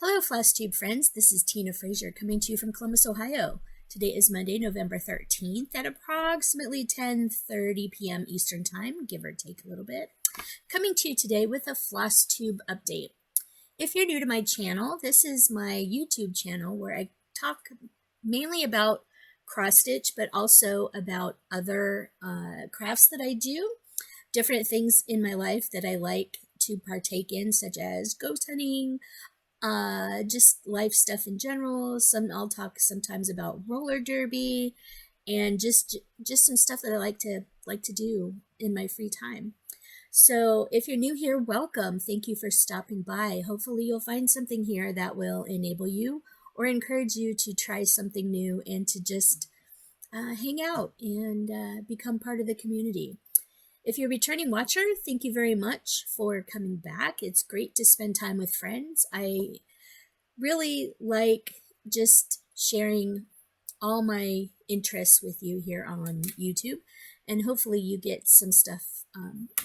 Hello, FlossTube friends. This is Tina Frazier coming to you from Columbus, Ohio. Today is Monday, November 13th at approximately 10:30 p.m. Eastern Time, give or take a little bit. Coming to you today with a FlossTube update. If you're new to my channel, this is my YouTube channel where I talk mainly about cross stitch, but also about other crafts that I do, different things in my life that I like to partake in, such as ghost hunting, just life stuff in general. I'll talk sometimes about roller derby, and just some stuff that I like to do in my free time. So if you're new here, welcome. Thank you for stopping by. Hopefully you'll find something here that will enable you or encourage you to try something new and to just hang out and become part of the community. If you're a returning watcher, thank you very much for coming back. It's great to spend time with friends. I really like just sharing all my interests with you here on YouTube, and hopefully you get some stuff,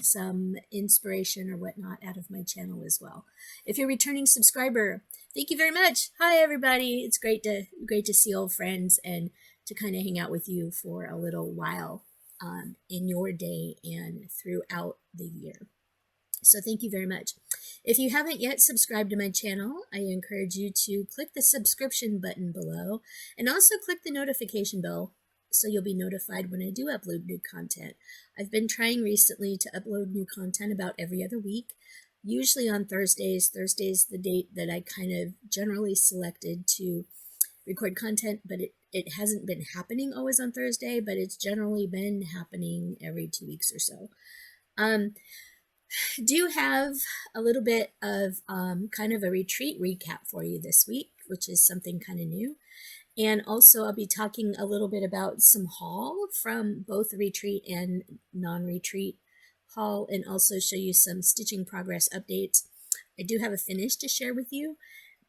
some inspiration or whatnot out of my channel as well. If you're a returning subscriber, thank you very much. Hi everybody. It's great to see old friends and to kind of hang out with you for a little while in your day and throughout the year. So thank you very much. If you haven't yet subscribed to my channel, I encourage you to click the subscription button below and also click the notification bell so you'll be notified when I do upload new content. I've been trying recently to upload new content about every other week, usually on Thursdays. Thursday's the date that I kind of generally selected to record content, but it hasn't been happening always on Thursday, but it's generally been happening every 2 weeks or so. Do have a little bit of kind of a retreat recap for you this week, which is something kind of new. And also I'll be talking a little bit about some haul from both retreat and non-retreat haul, and also show you some stitching progress updates. I do have a finish to share with you,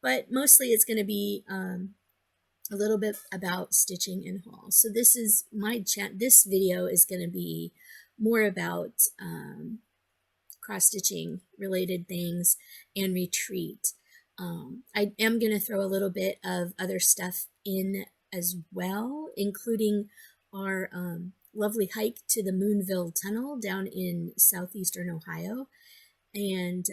but mostly it's going to be a little bit about stitching and haul. So this is my this video is going to be more about cross-stitching related things and retreat. I am going to throw a little bit of other stuff in as well, including our lovely hike to the Moonville Tunnel down in southeastern Ohio, and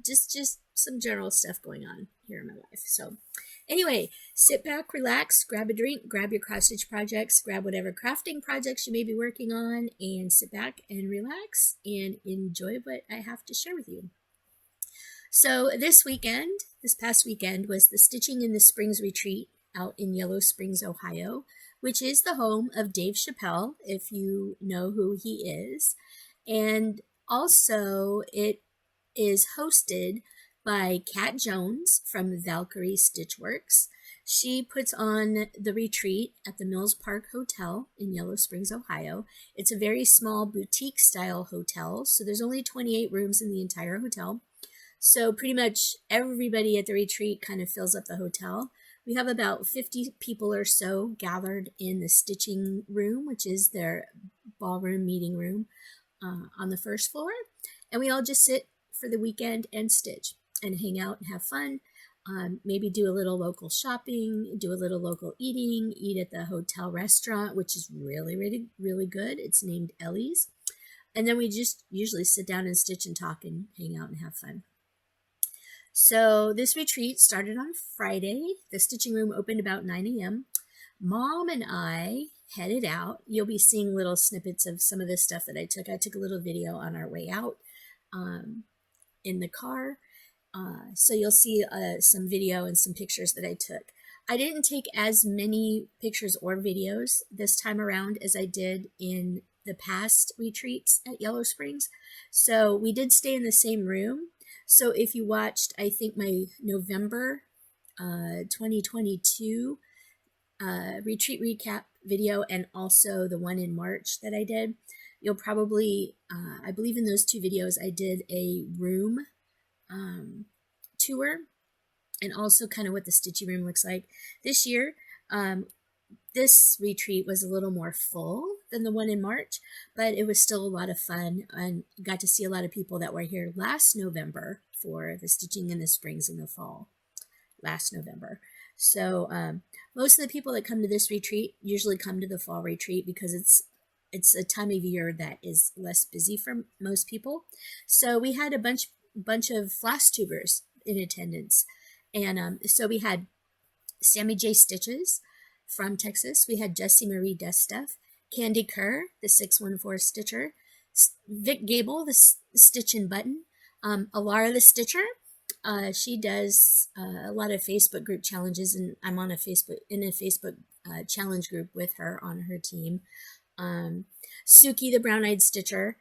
just some general stuff going on here in my life. So anyway, sit back, relax, grab a drink, grab your cross-stitch projects, grab whatever crafting projects you may be working on, and sit back and relax and enjoy what I have to share with you. So this past weekend, was the Stitching in the Springs retreat out in Yellow Springs, Ohio, which is the home of Dave Chappelle, if you know who he is. And also it is hosted by Kat Jones from Valkyrie Stitchworks. She puts on the retreat at the Mills Park Hotel in Yellow Springs, Ohio. It's a very small boutique style hotel, so there's only 28 rooms in the entire hotel. So pretty much everybody at the retreat kind of fills up the hotel. We have about 50 people or so gathered in the stitching room, which is their ballroom meeting room on the first floor. And we all just sit for the weekend and stitch and hang out and have fun. Maybe do a little local shopping, do a little local eating, eat at the hotel restaurant, which is really, really, really good. It's named Ellie's. And then we just usually sit down and stitch and talk and hang out and have fun. So this retreat started on Friday. The stitching room opened about 9 a.m. Mom and I headed out. You'll be seeing little snippets of some of the stuff that I took. I took a little video on our way out in the car. So you'll see some video and some pictures that I took. I didn't take as many pictures or videos this time around as I did in the past retreats at Yellow Springs. So we did stay in the same room. So if you watched, I think, my November 2022 retreat recap video and also the one in March that I did, you'll probably, I believe in those two videos, I did a room tour and also kind of what the stitchy room looks like. This year, this retreat was a little more full than the one in March, but it was still a lot of fun, and got to see a lot of people that were here last November for the Stitching in the Springs in the fall. last November. So most of the people that come to this retreat usually come to the fall retreat because it's a time of year that is less busy for most people. So we had a bunch of Flosstubers in attendance. And so we had Sammy J. Stitches from Texas. We had Jessie Marie Destuff, Candy Kerr, the 614 Stitcher, Vic Gable, the Stitch and Button, Alara the Stitcher. She does a lot of Facebook group challenges, and I'm on a Facebook challenge group with her on her team. Suki the Brown-Eyed Stitcher,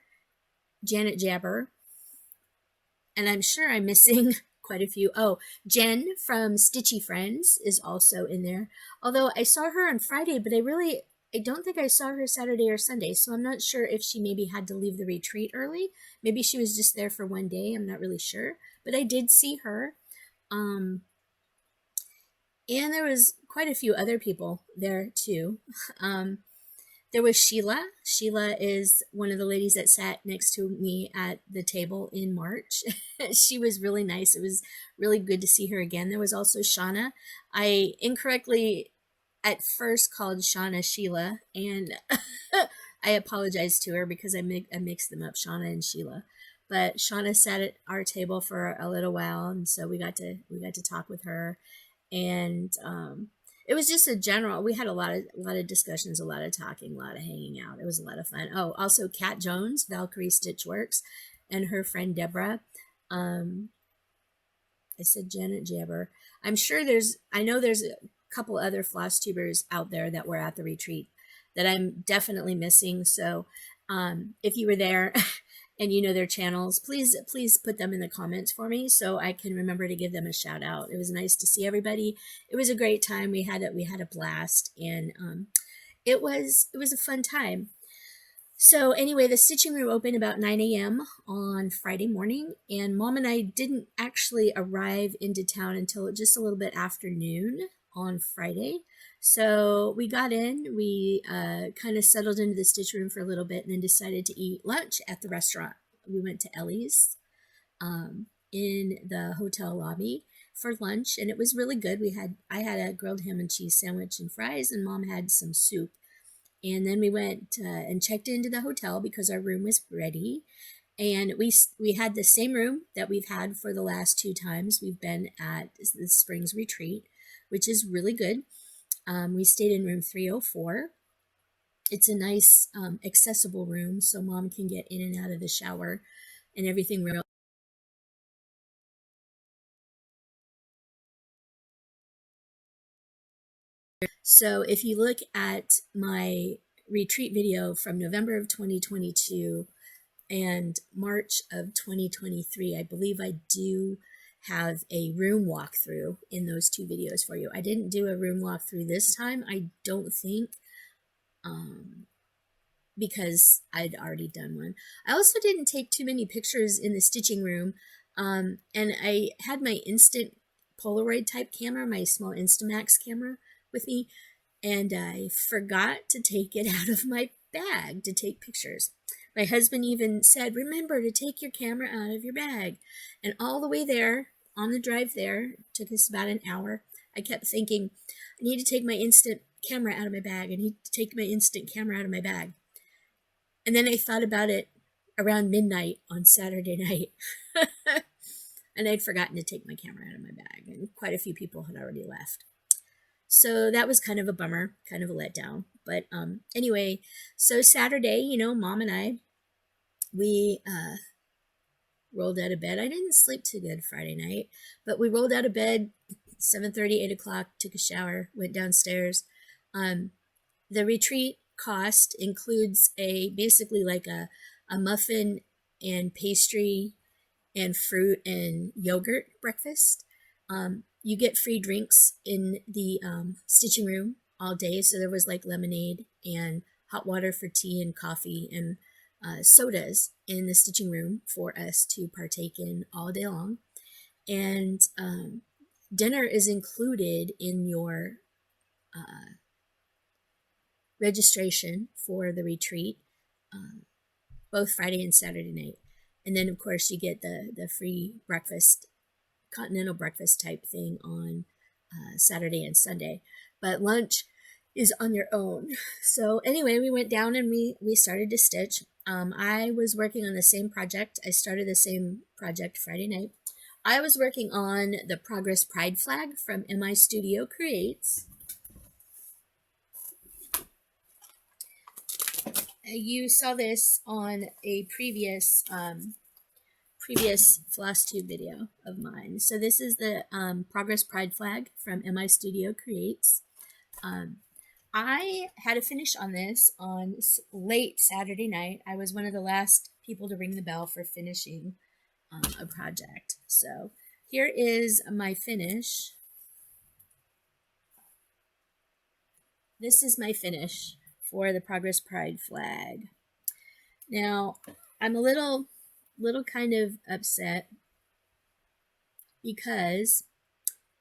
Janet Jabber, and I'm sure I'm missing quite a few. Oh, Jen from Stitchy Friends is also in there. Although I saw her on Friday, but I don't think I saw her Saturday or Sunday, so I'm not sure if she maybe had to leave the retreat early. Maybe she was just there for one day. I'm not really sure, but I did see her. And there was quite a few other people there too. There was Sheila. Sheila is one of the ladies that sat next to me at the table in March. She was really nice. It was really good to see her again. There was also Shauna. I incorrectly at first called Shauna Sheila, and I apologized to her because I mixed them up, Shauna and Sheila. But Shauna sat at our table for a little while, and so we got to talk with her, and it was just a general. We had a lot of discussions, a lot of talking, a lot of hanging out. It was a lot of fun. Oh, also Kat Jones, Valkyrie Stitchworks, and her friend Deborah. I said Janet Jabber. I know there's a couple other Flosstubers out there that were at the retreat that I'm definitely missing. So if you were there and you know their channels, please put them in the comments for me so I can remember to give them a shout out. It was nice to see everybody. It was a great time. We had a blast, and it was a fun time. So anyway, the stitching room opened about 9 a.m. on Friday morning, and Mom and I didn't actually arrive into town until just a little bit after noon on Friday. So we got in, we kind of settled into the stitch room for a little bit, and then decided to eat lunch at the restaurant. We went to Ellie's in the hotel lobby for lunch, and it was really good. I had a grilled ham and cheese sandwich and fries, and Mom had some soup. And then we went and checked into the hotel because our room was ready. And we had the same room that we've had for the last 2 times we've been at the Springs Retreat, which is really good. We stayed in room 304. It's a nice, accessible room, so Mom can get in and out of the shower and everything real. So if you look at my retreat video from November of 2022 and March of 2023, I believe I do have a room walkthrough in those 2 videos for you. I didn't do a room walkthrough this time, I don't think, because I'd already done one. I also didn't take too many pictures in the stitching room, and I had my instant Polaroid type camera, my small Instamax camera with me, and I forgot to take it out of my bag to take pictures. My husband even said, remember to take your camera out of your bag. And all the way there, on the drive there, took us about an hour, I kept thinking, I need to take my instant camera out of my bag. I need to take my instant camera out of my bag. And then I thought about it around midnight on Saturday night. And I'd forgotten to take my camera out of my bag. And quite a few people had already left. So that was kind of a bummer, kind of a letdown. But anyway, so Saturday, Mom and I, we rolled out of bed. I didn't sleep too good Friday night, but we rolled out of bed 7:30, 8 o'clock, took a shower, went downstairs. The retreat cost includes basically like a muffin and pastry and fruit and yogurt breakfast. You get free drinks in the stitching room all day. So there was like lemonade and hot water for tea and coffee and sodas in the stitching room for us to partake in all day long. And dinner is included in your registration for the retreat, both Friday and Saturday night. And then, of course, you get the free breakfast, continental breakfast type thing on Saturday and Sunday, but lunch is on your own. So anyway, we went down and we started to stitch. I was working on the same project. I started the same project Friday night. I was working on the Progress Pride flag from MI Studio Creates. You saw this on a previous FlossTube video of mine. So this is the Progress Pride flag from MI Studio Creates. I had a finish on this on late Saturday night. I was one of the last people to ring the bell for finishing a project. So here is my finish. This is my finish for the Progress Pride flag. Now, I'm a little kind of upset because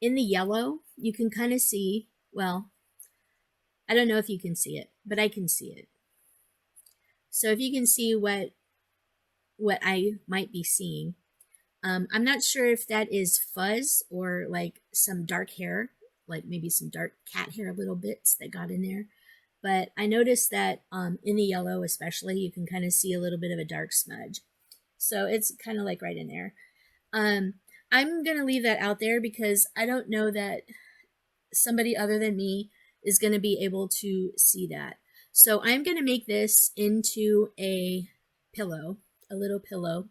in the yellow, you can kind of see, well, I don't know if you can see it, but I can see it. So if you can see what I might be seeing, I'm not sure if that is fuzz or like some dark hair, like maybe some dark cat hair little bits that got in there. But I noticed that in the yellow especially, you can kind of see a little bit of a dark smudge. So it's kind of like right in there. I'm going to leave that out there because I don't know that somebody other than me is going to be able to see that. So I'm going to make this into a pillow, a little pillow.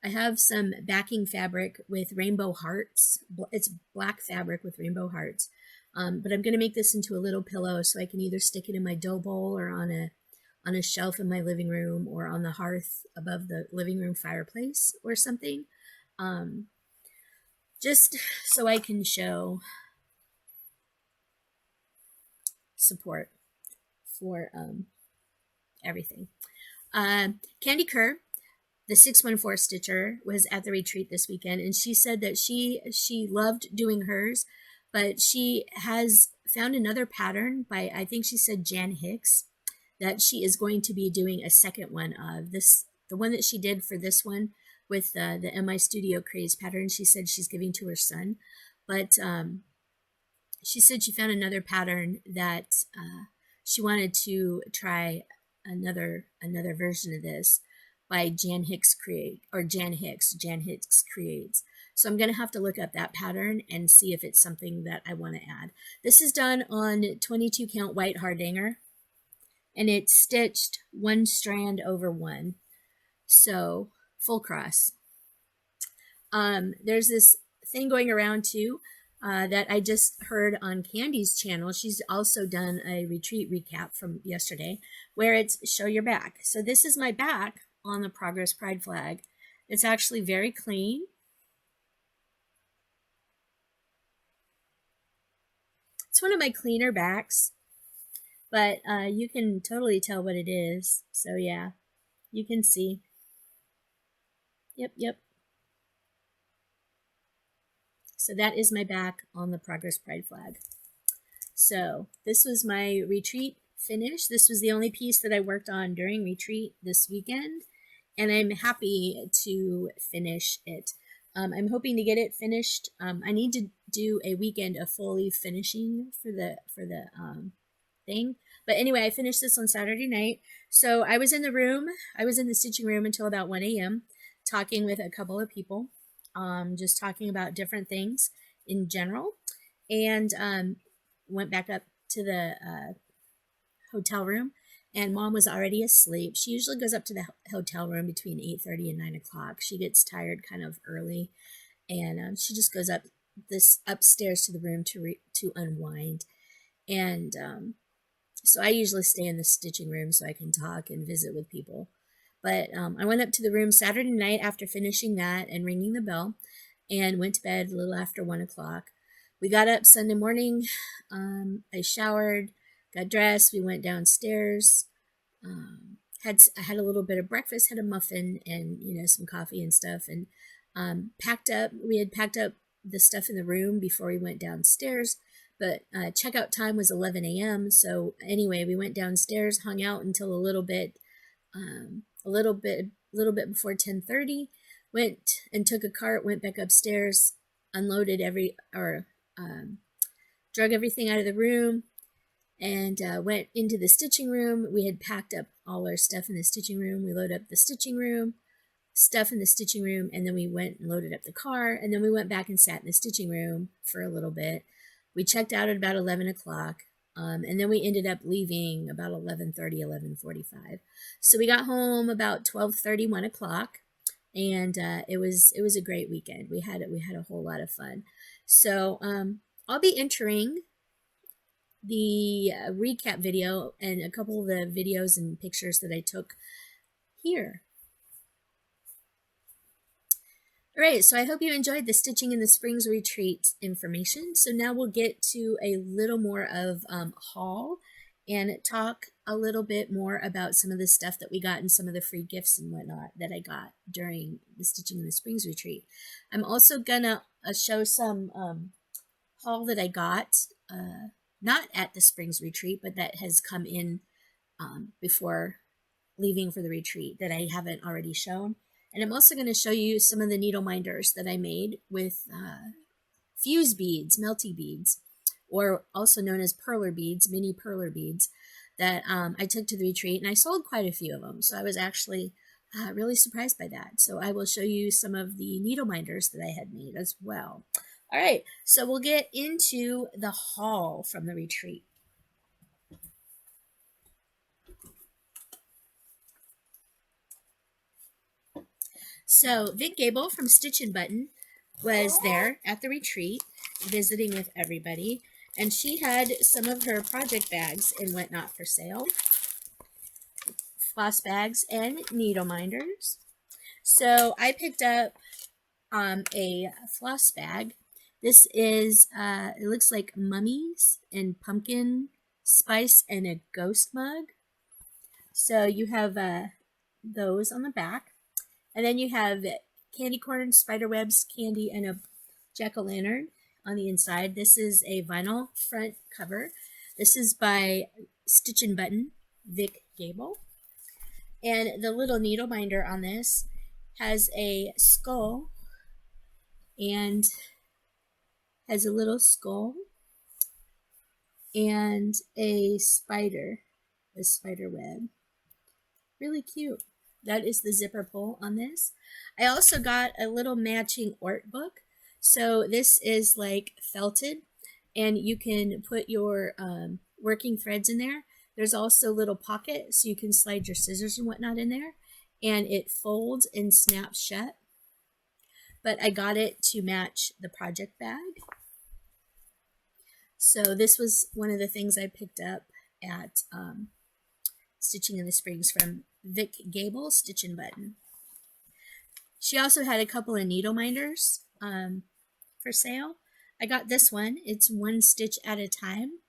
I have some backing fabric with rainbow hearts. It's black fabric with rainbow hearts. But I'm going to make this into a little pillow so I can either stick it in my dough bowl or on a shelf in my living room or on the hearth above the living room fireplace or something. Just so I can show support for everything. Candy Kerr, the 614 stitcher, was at the retreat this weekend, and she said that she loved doing hers, but she has found another pattern by, I think she said Jan Hicks, that she is going to be doing a second one of this. The one that she did for this one with the MI Studio Craze pattern, she said she's giving to her son, but she said she found another pattern that she wanted to try another version of this by Jan Hicks Creates. So I'm going to have to look up that pattern and see if it's something that I want to add. This is done on 22 count white hardanger, and it's stitched 1 strand over 1. So full cross. There's this thing going around too that I just heard on Candy's channel. She's also done a retreat recap from yesterday where it's show your back. So this is my back on the Progress Pride flag. It's actually very clean. It's one of my cleaner backs, but you can totally tell what it is. So yeah, you can see. Yep. So that is my back on the Progress Pride flag. So this was my retreat finish. This was the only piece that I worked on during retreat this weekend, and I'm happy to finish it. I'm hoping to get it finished. I need to do a weekend of fully finishing for the thing. But anyway, I finished this on Saturday night. So I was in the stitching room until about 1 a.m. talking with a couple of people, just talking about different things in general, and went back up to the hotel room, and Mom was already asleep. She usually goes up to the hotel room between 8:30 and 9 o'clock. She gets tired kind of early, and she just goes upstairs to the room to unwind. And so I usually stay in the stitching room so I can talk and visit with people. But I went up to the room Saturday night after finishing that and ringing the bell, and went to bed a little after 1 o'clock. We got up Sunday morning. I showered, got dressed. We went downstairs. I had a little bit of breakfast, had a muffin and some coffee and stuff, and packed up. We had packed up the stuff in the room before we went downstairs, but checkout time was 11 a.m. So anyway, we went downstairs, hung out until a little bit before 10:30. Went and took a cart, went back upstairs, unloaded drug everything out of the room, and went into the stitching room. We had packed up all our stuff in the stitching room. We loaded up the stitching room, stuff in the stitching room, and then we went and loaded up the car, and then we went back and sat in the stitching room for a little bit. We checked out at about 11 o'clock, and then we ended up leaving about 11:30, 11:45. So we got home about 12:30, 1 o'clock, and it was a great weekend. We had a whole lot of fun. So I'll be entering the recap video and a couple of the videos and pictures that I took here. All right, so I hope you enjoyed the Stitching in the Springs retreat information. So now we'll get to a little more of haul and talk a little bit more about some of the stuff that we got and some of the free gifts and whatnot that I got during the Stitching in the Springs retreat. I'm also gonna show some haul that I got not at the Springs retreat, but that has come in before leaving for the retreat that I haven't already shown. And I'm also going to show you some of the needle minders that I made with fuse beads, melty beads, or also known as perler beads, mini perler beads, that I took to the retreat, and I sold quite a few of them. So I was actually really surprised by that. So I will show you some of the needle minders that I had made as well. All right, so we'll get into the haul from the retreat. So Vic Gable from Stitch and Button was there at the retreat visiting with everybody, and she had some of her project bags and whatnot for sale. Floss bags and needle minders. So I picked up a floss bag. This is, it looks like mummies and pumpkin spice and a ghost mug. So you have those on the back. And then you have candy corn, spider webs, candy, and a jack-o'-lantern on the inside. This is a vinyl front cover. This is by Stitch and Button, Vic Gable. And the little needle minder on this has a skull and has a little skull and a spider web. Really cute. That is the zipper pull on this. I also got a little matching art book. So this is like felted, and you can put your working threads in there. There's also a little pocket, so you can slide your scissors and whatnot in there, and it folds and snaps shut. But I got it to match the project bag. So this was one of the things I picked up at Stitching in the Springs from Vic Gable, Stitch and Button. She also had a couple of needle minders for sale. I got this one. It's one stitch at a time.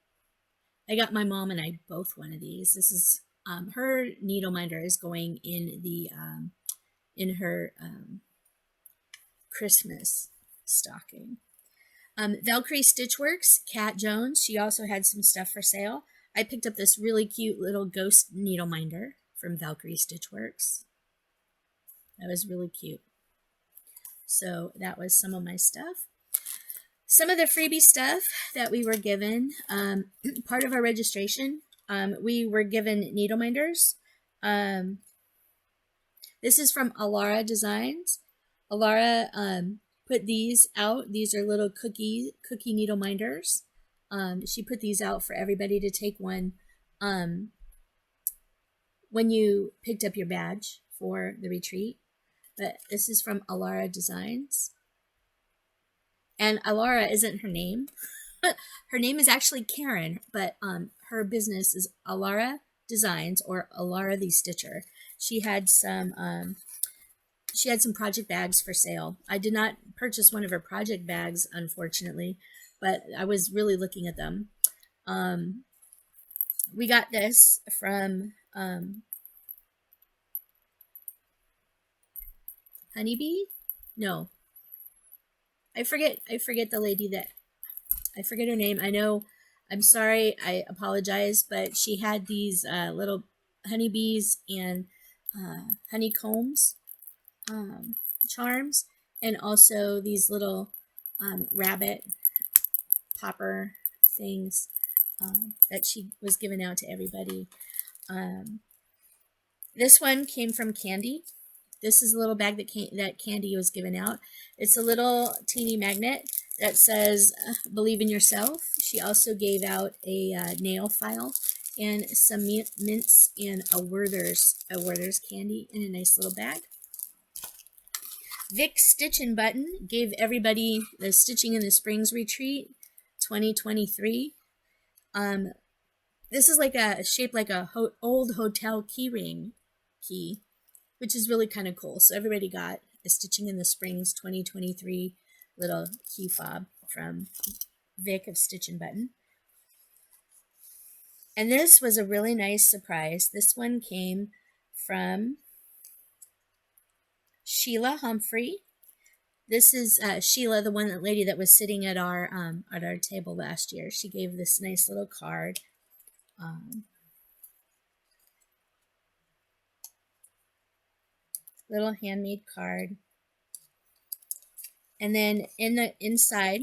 I got my mom and I both one of these. This is her needle minder is going in the in her Christmas stocking. Valkyrie Stitchworks, Kat Jones. She also had some stuff for sale. I picked up this really cute little ghost needle minder from Valkyrie Stitchworks. That was really cute. So that was some of my stuff. Some of the freebie stuff that we were given, part of our registration, we were given needle minders. This is from Alara Designs. Alara put these out. These are little cookie needle minders. She put these out for everybody to take one when you picked up your badge for the retreat. But this is from Alara Designs. And Alara isn't her name. Her name is actually Karen, but her business is Alara Designs, or Alara the Stitcher. She had some project bags for sale. I did not purchase one of her project bags, unfortunately, but I was really looking at them. We got this from Honeybee? No. I forget the lady that, I forget her name. I know, I'm sorry, I apologize, but she had these little honeybees and honeycombs charms, and also these little rabbit popper things that she was giving out to everybody. This one came from Candy. This is a little bag that Candy was giving out. It's a little teeny magnet that says, believe in yourself. She also gave out a nail file and some mints and a Werther's candy in a nice little bag. Vic Stitch and Button gave everybody the Stitching in the Springs Retreat 2023. This is like shaped like a old hotel key, which is really kind of cool. So everybody got a Stitching in the Springs 2023 little key fob from Vic of Stitch and Button. And this was a really nice surprise. This one came from Sheila Humphrey. This is Sheila, the lady that was sitting at our table last year. She gave this nice little card. Little handmade card. And then in the inside,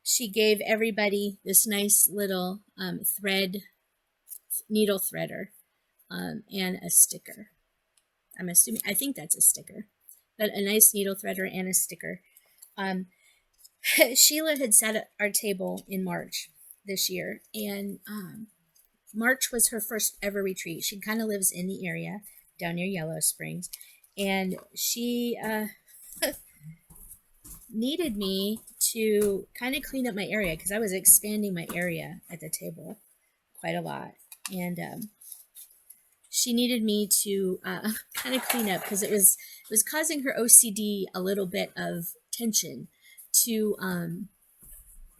she gave everybody this nice little needle threader and a sticker. I think that's a sticker, but a nice needle threader and a sticker. Sheila had sat at our table in March this year, and March was her first ever retreat. She kind of lives in the area down near Yellow Springs, and she needed me to kind of clean up my area because I was expanding my area at the table quite a lot, and she needed me to kind of clean up because it was causing her OCD a little bit of tension to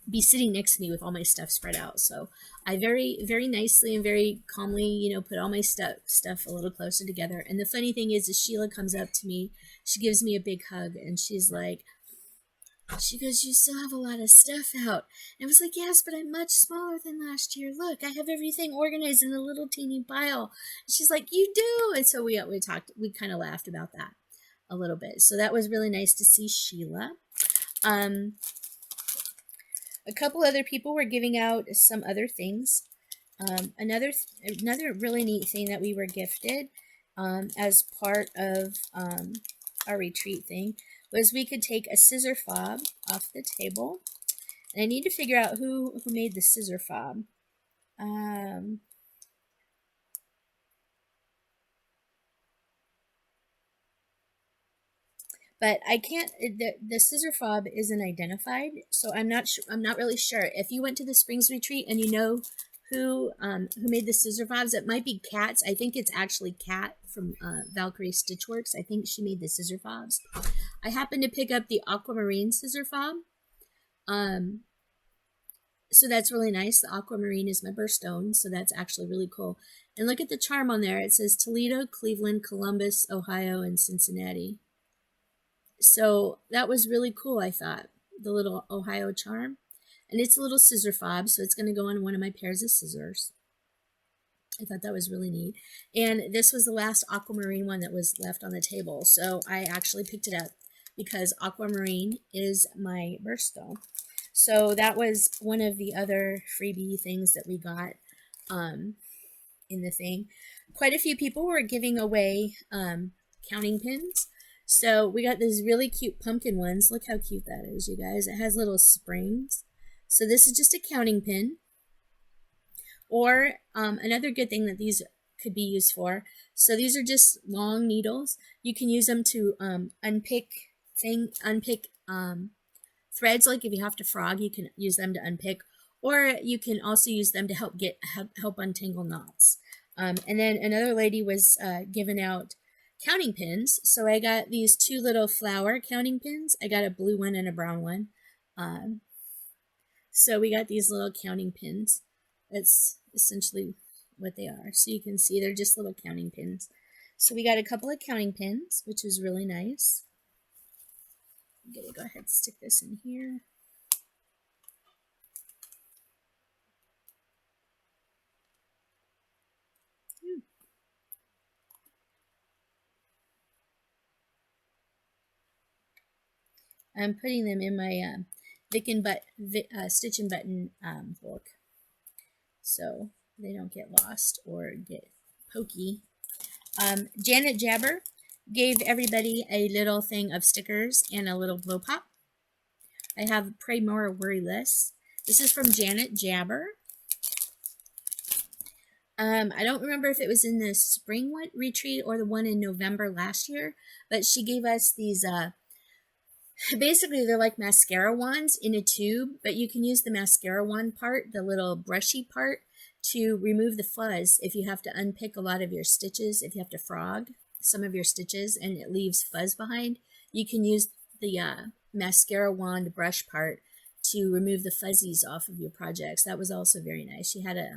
be sitting next to me with all my stuff spread out. So I very, very nicely and very calmly, put all my stuff a little closer together. And the funny thing is Sheila comes up to me, she gives me a big hug, and she's like, she goes, "You still have a lot of stuff out." And I was like, "Yes, but I'm much smaller than last year. Look, I have everything organized in a little teeny pile." And she's like, "You do." And so we kind of laughed about that a little bit. So that was really nice to see Sheila. A couple other people were giving out some other things. Another really neat thing that we were gifted as part of our retreat thing was we could take a scissor fob off the table. And I need to figure out who made the scissor fob. But I can't, the scissor fob isn't identified, so I'm not really sure. If you went to the Springs Retreat and you know who made the scissor fobs, it might be Kat's. I think it's actually Kat from Valkyrie Stitchworks. I think she made the scissor fobs. I happened to pick up the aquamarine scissor fob. So that's really nice. The aquamarine is my birthstone, so that's actually really cool. And look at the charm on there. It says Toledo, Cleveland, Columbus, Ohio, and Cincinnati. So that was really cool, I thought, the little Ohio charm. And it's a little scissor fob, so it's going to go on one of my pairs of scissors. I thought that was really neat. And this was the last aquamarine one that was left on the table, so I actually picked it up because aquamarine is my birthstone. So that was one of the other freebie things that we got in the thing. Quite a few people were giving away counting pins. So we got these really cute pumpkin ones. Look how cute that is, you guys. It has little springs. So this is just a counting pin. Or another good thing that these could be used for. So these are just long needles. You can use them to unpick threads. Like if you have to frog, you can use them to unpick. Or you can also use them to help untangle knots. And then another lady was giving out counting pins. So I got these two little flower counting pins. I got a blue one and a brown one. So we got these little counting pins. That's essentially what they are. So you can see they're just little counting pins. So we got a couple of counting pins, which is really nice. I'm going to go ahead and stick this in here. I'm putting them in my Stitch and Button book. so they don't get lost or get pokey. Janet Jabber gave everybody a little thing of stickers and a little blow pop. I have Pray More, Worry Less. This is from Janet Jabber. I don't remember if it was in the spring retreat or the one in November last year, but she gave us these, basically they're like mascara wands in a tube, but you can use the mascara wand part, the little brushy part, to remove the fuzz if you have to unpick a lot of your stitches, if you have to frog some of your stitches and it leaves fuzz behind. You can use the mascara wand brush part to remove the fuzzies off of your projects. That was also very nice. She had a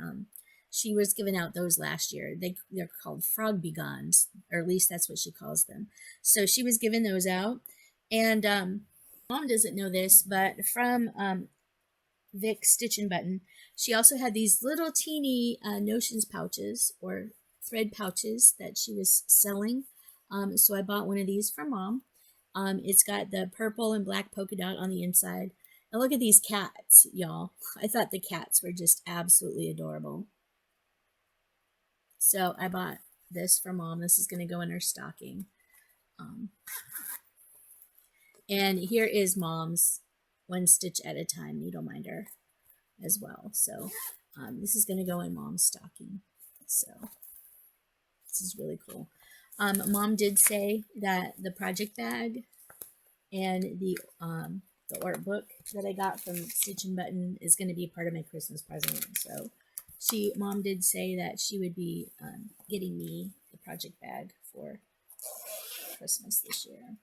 she was giving out those last year. They're called frog begons, or at least that's what she calls them. So she was giving those out. And Mom doesn't know this, but from Vic Stitch and Button, she also had these little teeny notions pouches or thread pouches that she was selling. So I bought one of these for Mom. It's got the purple and black polka dot on the inside. And look at these cats, y'all. I thought the cats were just absolutely adorable. So I bought this for Mom. This is going to go in her stocking. And here is Mom's One Stitch at a Time needle minder as well. So this is going to go in Mom's stocking. So this is really cool. Mom did say that the project bag and the art book that I got from Stitch and Button is going to be part of my Christmas present. So Mom did say that she would be getting me the project bag for Christmas this year.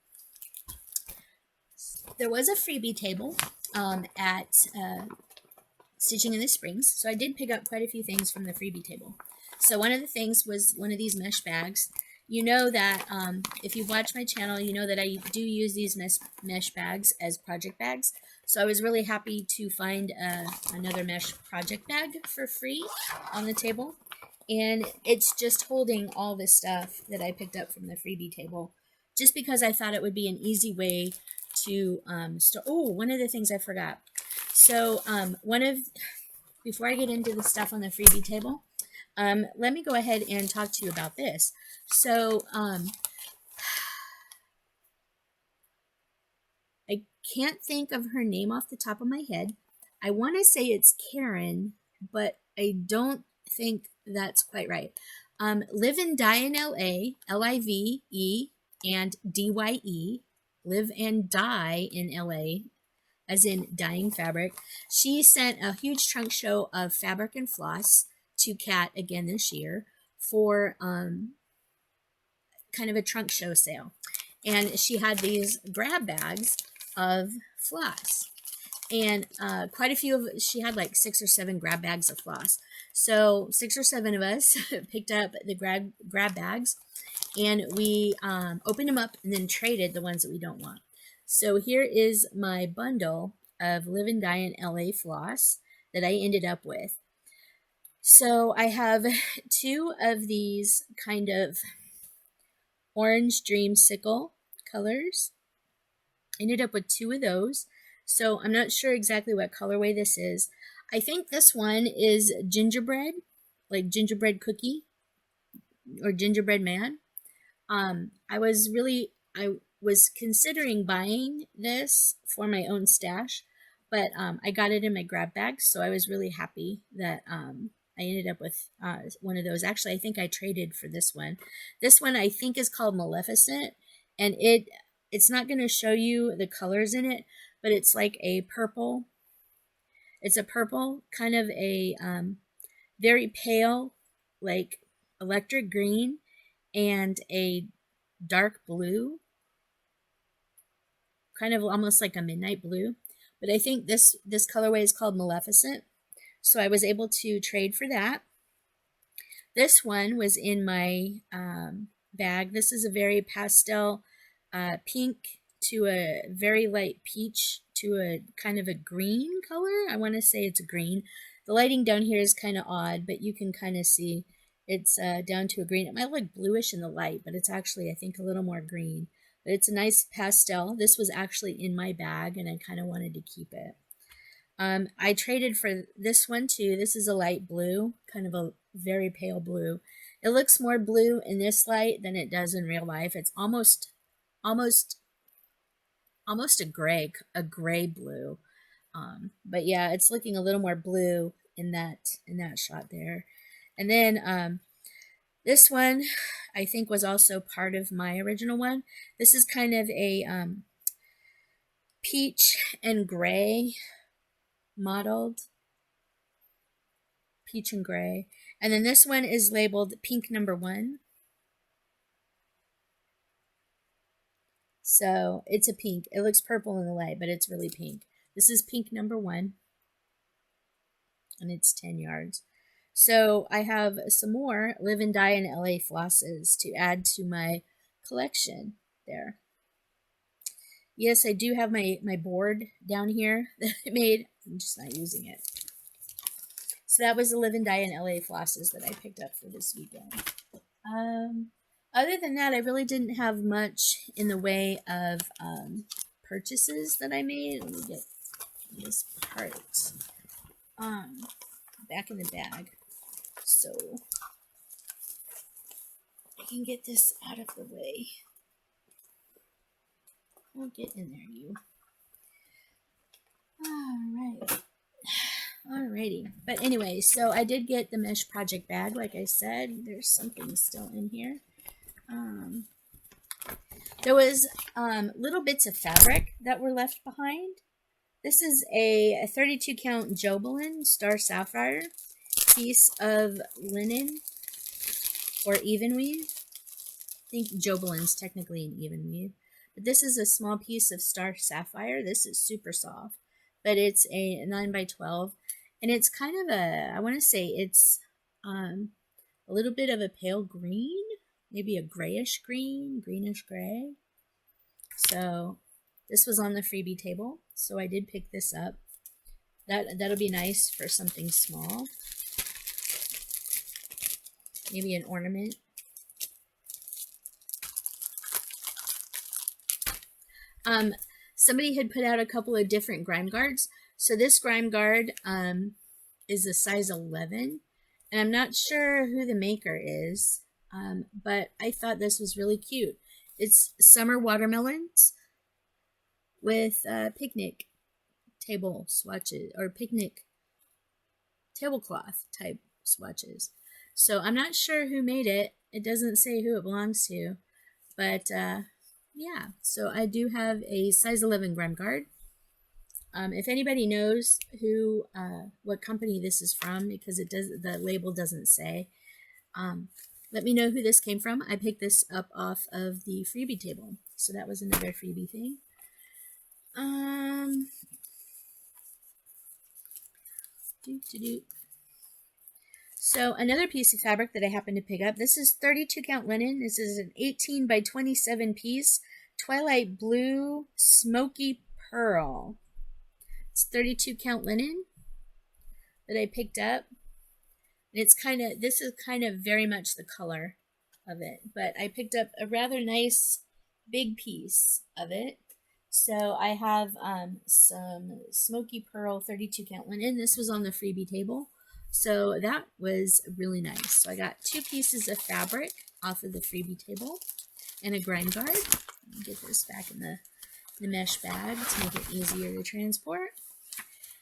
There was a freebie table at Stitching in the Springs, so I did pick up quite a few things from the freebie table. So one of the things was one of these mesh bags. You know that if you've watched my channel, you know that I do use these mesh bags as project bags. So I was really happy to find another mesh project bag for free on the table. And it's just holding all this stuff that I picked up from the freebie table, just because I thought it would be an easy way to store. Oh, one of the things I forgot. So before I get into the stuff on the freebie table, let me go ahead and talk to you about this. So I can't think of her name off the top of my head. I want to say it's Karen, but I don't think that's quite right. Live and Die in LA, Live and DYE, Live and Die in LA, as in dyeing fabric. She sent a huge trunk show of fabric and floss to Kat again this year for kind of a trunk show sale. And she had these grab bags of floss. And quite a few of, she had like 6 or 7 grab bags of floss. So 6 or 7 of us picked up the grab bags, and we opened them up and then traded the ones that we don't want. So here is my bundle of Live and Die in LA floss that I ended up with. So I have 2 of these kind of orange dreamsicle colors. Ended up with 2 of those. So I'm not sure exactly what colorway this is. I think this one is gingerbread, like gingerbread cookie or gingerbread man. I was considering buying this for my own stash, but I got it in my grab bag, so I was really happy that I ended up with one of those. Actually, I think I traded for this one. This one I think is called Maleficent, and it's not going to show you the colors in it, but it's like a purple. It's a purple, kind of a very pale, like electric green, and a dark blue, kind of almost like a midnight blue. But I think this colorway is called Maleficent, so I was able to trade for that. This one was in my bag. This is a very pastel pink to a very light peach to a kind of a green color. I want to say it's green. The lighting down here is kind of odd, but you can kind of see it's down to a green. It might look bluish in the light, but it's actually, I think, a little more green. But it's a nice pastel. This was actually in my bag, and I kind of wanted to keep it. I traded for this one too. This is a light blue, kind of a very pale blue. It looks more blue in this light than it does in real life. It's almost a gray blue. But yeah, it's looking a little more blue in that shot there. And then this one I think was also part of my original one. This is kind of a peach and gray modeled. Peach and gray. And then this one is labeled pink #1. So it's a pink. It looks purple in the light, but it's really pink. This is pink #1. And it's 10 yards. So I have some more Live and Die in LA flosses to add to my collection there. Yes, I do have my board down here that I made. I'm just not using it. So that was the Live and Die in LA flosses that I picked up for this weekend. Other than that, I really didn't have much in the way of purchases that I made. Let me get this part back in the bag so I can get this out of the way. We'll get in there, you. Alright. Alrighty. But anyway, so I did get the mesh project bag, like I said. There's something still in here. There was little bits of fabric that were left behind. This is a 32 count Jobelin Star Sapphire piece of linen or even weave. I think Jobelin's technically an even weave. But this is a small piece of Star Sapphire. This is super soft, but it's a 9x12. And it's kind of I want to say it's a little bit of a pale green, maybe a grayish green, greenish gray. So this was on the freebie table, so I did pick this up. That'll be nice for something small. Maybe an ornament. Somebody had put out a couple of different grime guards. So this grime guard is a size 11, and I'm not sure who the maker is, but I thought this was really cute. It's summer watermelons with picnic table swatches or picnic tablecloth type swatches. So I'm not sure who made it. It doesn't say who it belongs to, but yeah. So I do have a size 11 grime guard. If anybody knows who, what company this is from, because the label doesn't say, let me know who this came from. I picked this up off of the freebie table, so that was another freebie thing. So another piece of fabric that I happened to pick up. This is 32 count linen. This is an 18x27 piece, twilight blue, smoky pearl. It's 32 count linen that I picked up. And it's this is kind of very much the color of it, but I picked up a rather nice big piece of it. So I have some smoky pearl 32 count linen. This was on the freebie table, so that was really nice. So I got 2 pieces of fabric off of the freebie table and a grime guard. Let me get this back in the mesh bag to make it easier to transport.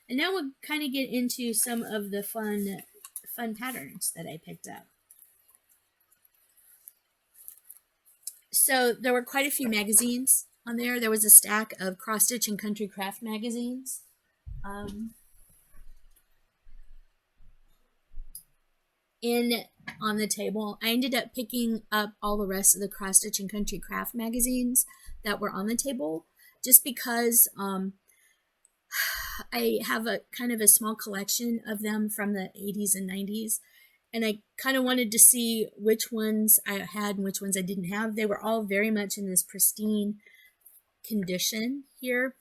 And now we'll kind of get into some of the fun patterns that I picked up. So there were quite a few magazines on there. There was a stack of cross stitch and country craft magazines. On the table. I ended up picking up all the rest of the cross stitch and country craft magazines that were on the table, just because I have a kind of a small collection of them from the 80s and 90s, and I kind of wanted to see which ones I had and which ones I didn't have. They were all very much in this pristine condition here.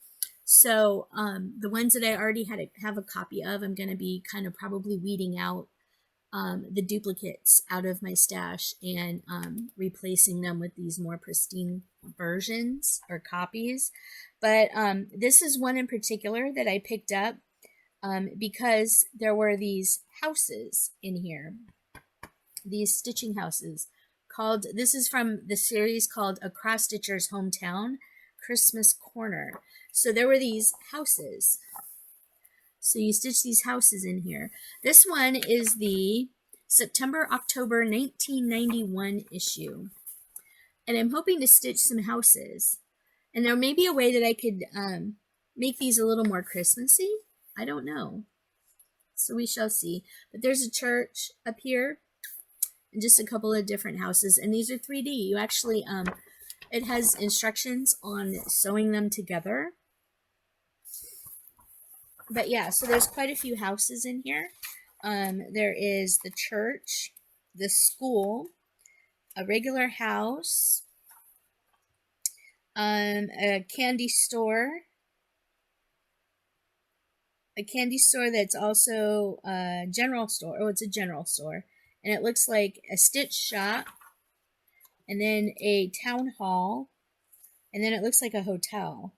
So the ones that I already have a copy of, I'm going to be kind of probably weeding out the duplicates out of my stash and replacing them with these more pristine versions or copies. But this is one in particular that I picked up. because there were these houses in here, these stitching houses called, this is from the series called A Cross Stitcher's Hometown, Christmas Corner. So there were these houses. So you stitch these houses in here. This one is the September-October 1991 issue. And I'm hoping to stitch some houses. And there may be a way that I could make these a little more Christmassy. I don't know. So we shall see. But there's a church up here and just a couple of different houses. And these are 3D. You actually, it has instructions on sewing them together. But yeah, so there's quite a few houses in here. There is the church, the school, a regular house, a candy store that's also a general store. Oh, it's a general store. And it looks like a stitch shop, and then a town hall, and then it looks like a hotel.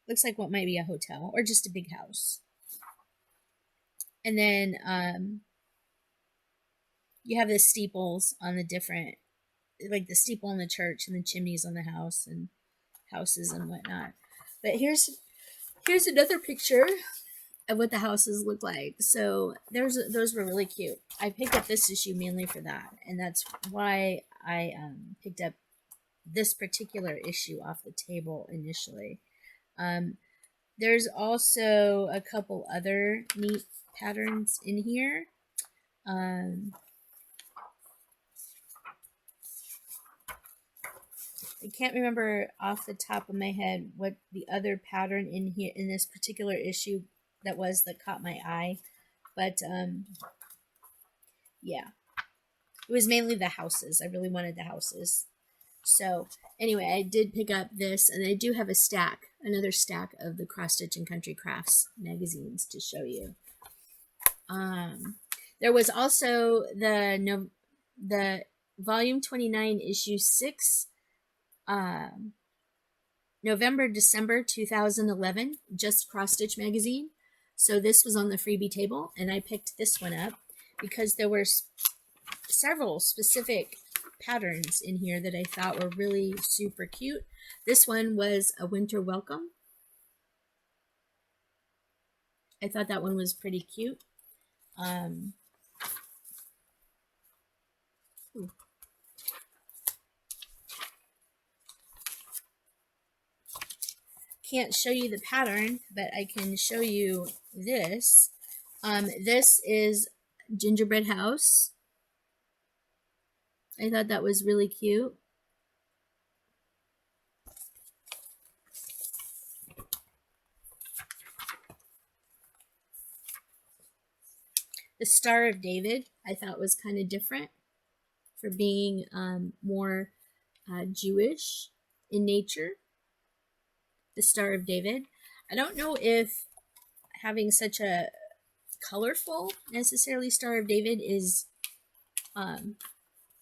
Looks like what might be a hotel, or just a big house. And then you have the steeples on the different, like the steeple in the church and the chimneys on the house and houses and whatnot. But here's another picture of what the houses look like. So those were really cute. I picked up this issue mainly for that, and that's why I picked up this particular issue off the table initially. There's also a couple other neat patterns in here. I can't remember off the top of my head what the other pattern in here in this particular issue that was that caught my eye, but yeah, it was mainly the houses. I really wanted the houses. So anyway, I did pick up this, and I do have a stack, another stack of the Cross Stitch and Country Crafts magazines to show you. There was also the volume 29 issue 6, November, December 2011, just Cross Stitch magazine. So this was on the freebie table, and I picked this one up because there were several specific patterns in here that I thought were really super cute. This one was a winter welcome. I thought that one was pretty cute. Can't show you the pattern, but I can show you this. This is Gingerbread House. I thought that was really cute. The Star of David, I thought was kind of different for being more Jewish in nature. The Star of David. I don't know if having such a colorful necessarily Star of David is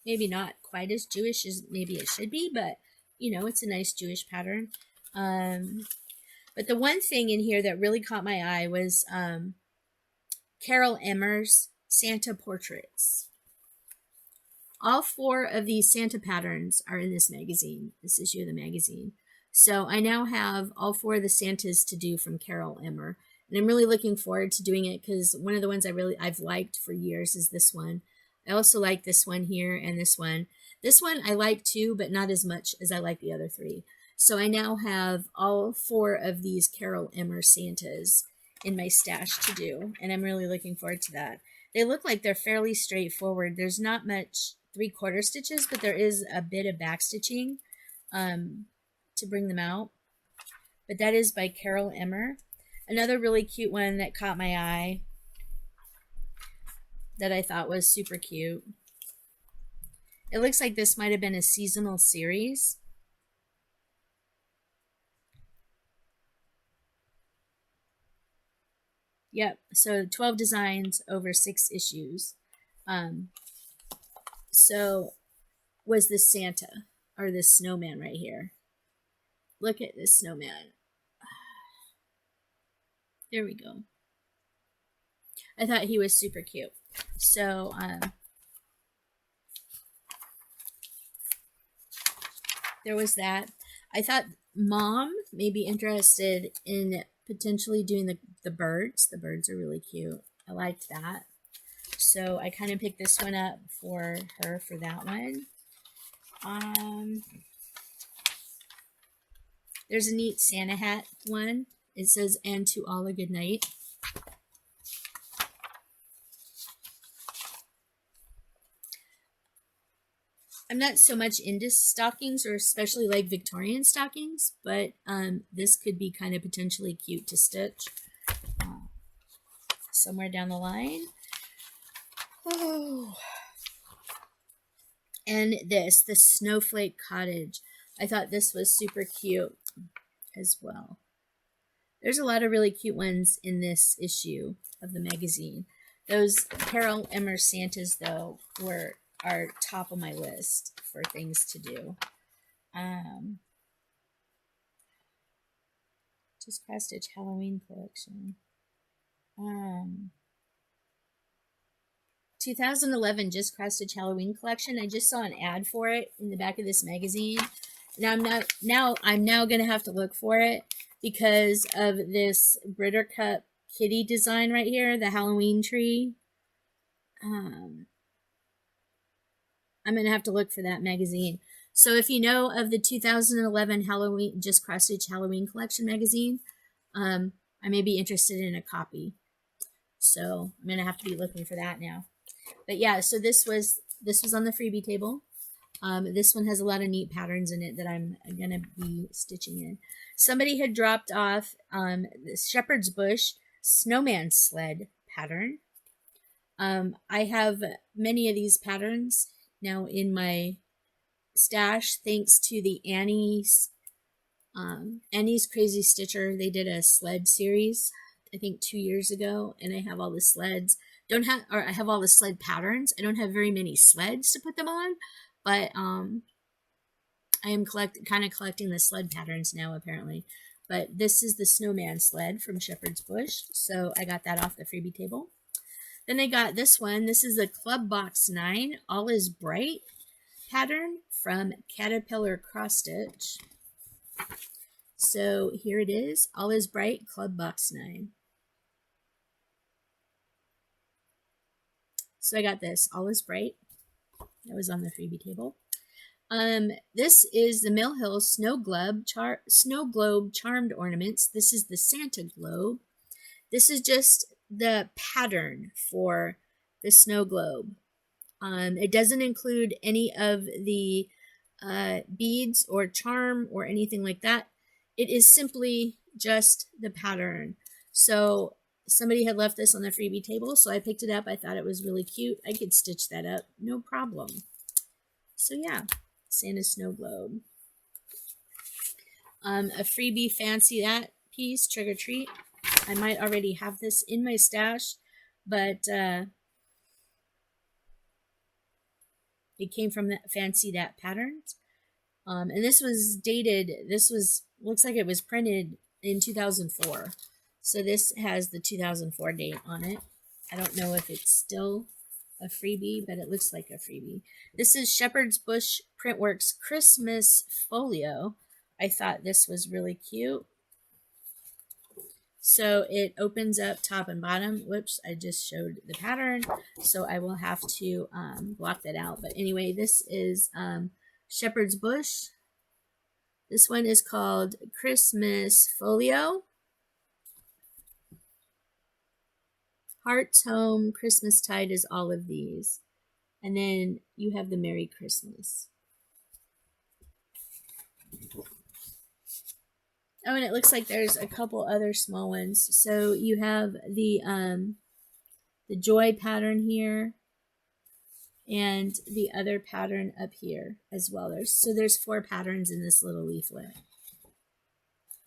maybe not quite as Jewish as maybe it should be, but you know, it's a nice Jewish pattern. But the one thing in here that really caught my eye was Carol Emmer's Santa portraits. All 4 of these Santa patterns are in this magazine, this issue of the magazine. So I now have all 4 of the Santas to do from Carol Emmer. And I'm really looking forward to doing it because one of the ones I've liked for years is this one. I also like this one here and this one. This one I like too, but not as much as I like the other 3. So I now have all 4 of these Carol Emmer Santas in my stash to do, and I'm really looking forward to that. They look like they're fairly straightforward. There's not much 3/4 stitches, but there is a bit of back stitching to bring them out. But that is by Carol Emmer. Another really cute one that caught my eye that I thought was super cute. It looks like this might have been a seasonal series. Yep, so 12 designs over 6 issues. So was this Santa, or this snowman right here. Look at this snowman. There we go. I thought he was super cute. So, there was that. I thought Mom may be interested in potentially doing the birds. The birds are really cute. I liked that. So I kind of picked this one up for her for that one. There's a neat Santa hat one. It says, "And to all a good night." I'm not so much into stockings, or especially like Victorian stockings, but this could be kind of potentially cute to stitch somewhere down the line. Oh. And the Snowflake Cottage. I thought this was super cute as well. There's a lot of really cute ones in this issue of the magazine. Those Carol Emmer Santas, though, are top of my list for things to do. Just Cross Stitch Halloween collection. 2011 Just Cross Stitch Halloween collection. I just saw an ad for it in the back of this magazine. Now I'm now gonna have to look for it because of this Britter Cup kitty design right here, the Halloween tree. I'm gonna have to look for that magazine. So if you know of the 2011 Halloween Just Cross Stitch Halloween collection magazine, I may be interested in a copy. So I'm gonna have to be looking for that now. But yeah, so this was on the freebie table. This one has a lot of neat patterns in it that I'm gonna be stitching in. Somebody had dropped off the Shepherd's Bush snowman sled pattern. I have many of these patterns now in my stash, thanks to the Annie's Crazy Stitcher. They did a sled series, I think 2 years ago, and I have all the sleds. I have all the sled patterns. I don't have very many sleds to put them on, but I am kind of collecting the sled patterns now, apparently. But this is the snowman sled from Shepherd's Bush, so I got that off the freebie table. Then I got this one. This is a Club Box 9 All Is Bright pattern from Caterpillar Cross Stitch. So here it is, All Is Bright Club Box 9. So I got this, All Is Bright. That was on the freebie table. This is the Mill Hill Snow Globe Charmed Ornaments. This is the Santa Globe. This is just the pattern for the snow globe. It doesn't include any of the beads or charm or anything like that. It is simply just the pattern. So somebody had left this on the freebie table, so I picked it up. I thought it was really cute. I could stitch that up, no problem. So yeah, Santa Snow Globe. A freebie Fancy That piece, Trick or Treat. I might already have this in my stash, but it came from that Fancy That Patterns. And this was dated, looks like it was printed in 2004. So this has the 2004 date on it. I don't know if it's still a freebie, but it looks like a freebie. This is Shepherd's Bush Printworks Christmas Folio. I thought this was really cute. So it opens up top and bottom. Whoops, I just showed the pattern, so I will have to block that out. But anyway, this is Shepherd's Bush. This one is called Christmas Folio. Heart's Home, Christmas Tide is all of these. And then you have the Merry Christmas. Oh, and it looks like there's a couple other small ones. So you have the Joy pattern here, and the other pattern up here as well. There's 4 patterns in this little leaflet.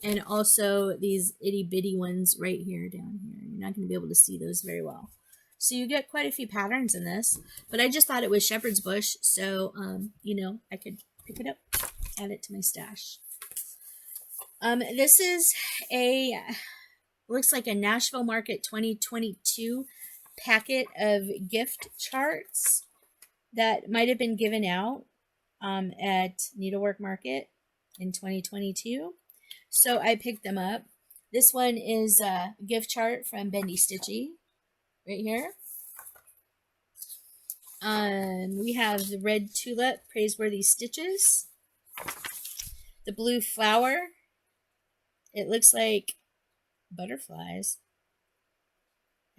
And also these itty bitty ones right here down here. You're not going to be able to see those very well. So you get quite a few patterns in this. But I just thought it was Shepherd's Bush, so you know, I could pick it up, add it to my stash. This is a looks like a Nashville Market 2022 packet of gift charts that might have been given out at Needlework Market in 2022. So I picked them up. This one is a gift chart from Bendy Stitchy right here. We have the red tulip, praiseworthy stitches. The blue flower. It looks like butterflies.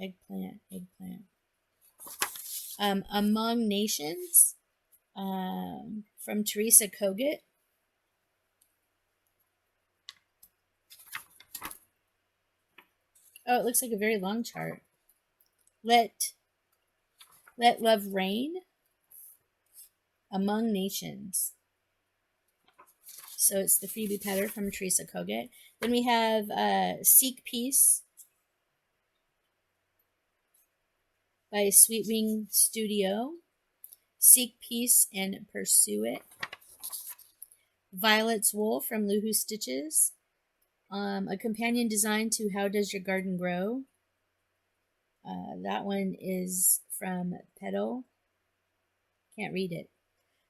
Eggplant. Among Nations, from Teresa Kogut. Oh, it looks like a very long chart. Let Love Reign. Among Nations. So it's the freebie pattern from Teresa Kogut. Then we have Seek Peace by Sweetwing Studio. Seek Peace and Pursue It. Violet's Wool from Luhu Stitches. A companion design to How Does Your Garden Grow? That one is from Petal. Can't read it.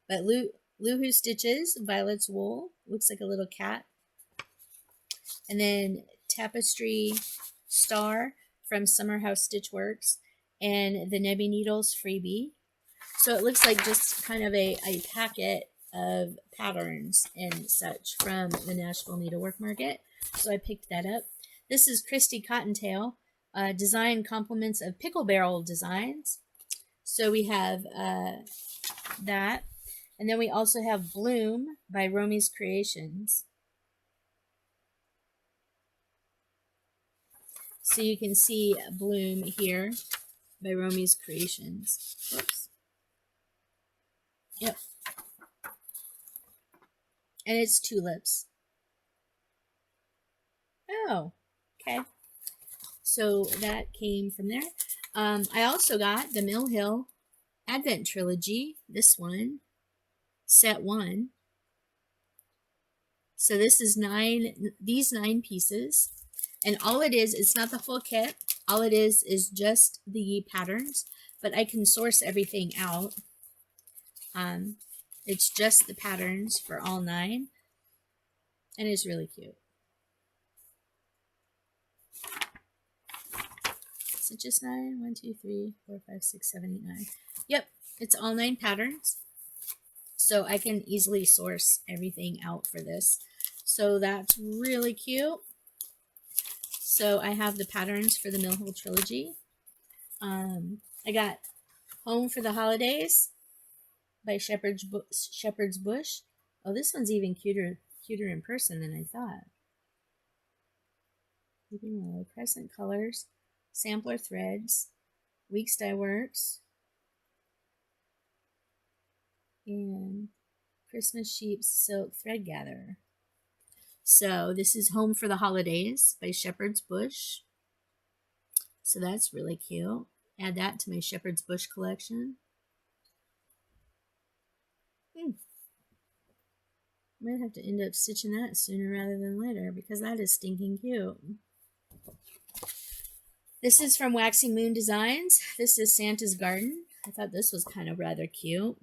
But Luhu Stitches, Violet's Wool. Looks like a little cat. And then Tapestry Star from Summer House Stitchworks. And the Nebby Needles freebie. So it looks like just kind of a packet of patterns and such from the Nashville Needlework Market. So I picked that up. This is Christy Cottontail, design compliments of Pickle Barrel Designs. So we have that. And then we also have Bloom by Romy's Creations. So you can see Bloom here by Romy's Creations. Whoops. Yep. And it's tulips. Oh, okay. So that came from there. I also got the Mill Hill Advent Trilogy. This one. Set 1. So this is these 9 pieces. And all it is, it's not the full kit. All it is just the patterns. But I can source everything out. It's just the patterns for all 9. And it's really cute. Is it just 9? 1, 2, 3, 4, 5, 6, 7, 8, 9. Yep, it's all 9 patterns. So I can easily source everything out for this. So that's really cute. So I have the patterns for the Mill Hill Trilogy. I got Home for the Holidays by Shepherd's Bush. Oh, this one's even cuter in person than I thought. Weeping Willow, Crescent Colors, Sampler Threads, Weeks Dye Works, and Christmas Sheep's Silk Thread Gatherer. So this is Home for the Holidays by Shepherd's Bush. So that's really cute. Add that to my Shepherd's Bush collection. Might have to end up stitching that sooner rather than later because that is stinking cute. This is from Waxing Moon Designs. This is Santa's Garden. I thought this was kind of rather cute.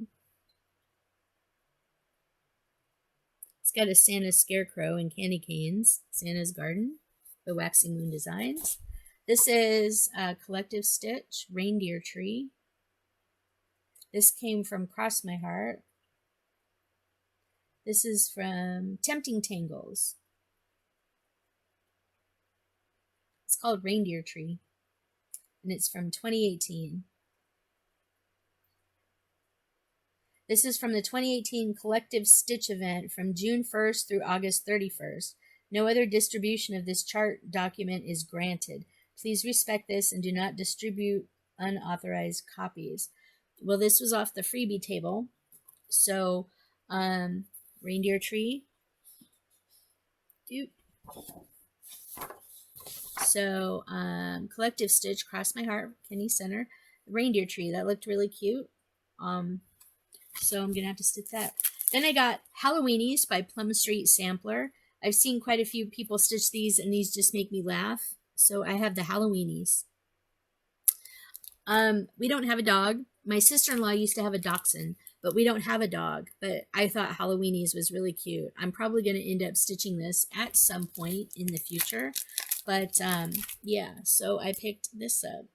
It's got a Santa scarecrow and candy canes. Santa's Garden by Waxing Moon Designs. This is Collective Stitch, Reindeer Tree. This came from Cross My Heart. This is from Tempting Tangles. It's called Reindeer Tree. And it's from 2018. This is from the 2018 Collective Stitch event from June 1st through August 31st. No other distribution of this chart document is granted. Please respect this and do not distribute unauthorized copies. Well, this was off the freebie table. So, Reindeer Tree. Doop. So, Collective Stitch, Cross My Heart, Kenny Center. Reindeer Tree, that looked really cute. So I'm going to have to stitch that. Then I got Halloweenies by Plum Street Sampler. I've seen quite a few people stitch these, and these just make me laugh. So I have the Halloweenies. We don't have a dog. My sister-in-law used to have a dachshund, but we don't have a dog. But I thought Halloweenies was really cute. I'm probably going to end up stitching this at some point in the future. But yeah, so I picked this up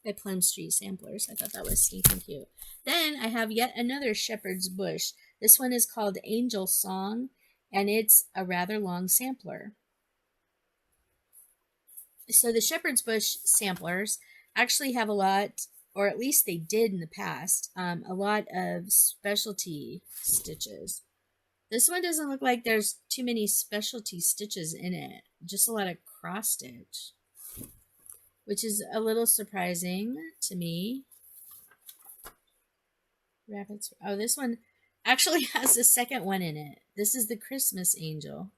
by Plum Street Samplers. I thought that was stinking cute. Then I have yet another shepherd's bush. This one is called Angel Song, and it's a rather long sampler. So the shepherd's bush samplers actually have a lot, or at least they did in the past, a lot of specialty stitches. This one doesn't look like there's too many specialty stitches in it, just a lot of cross stitch, which is a little surprising to me. Rabbits. Oh, this one actually has a second one in it. This is the Christmas Angel.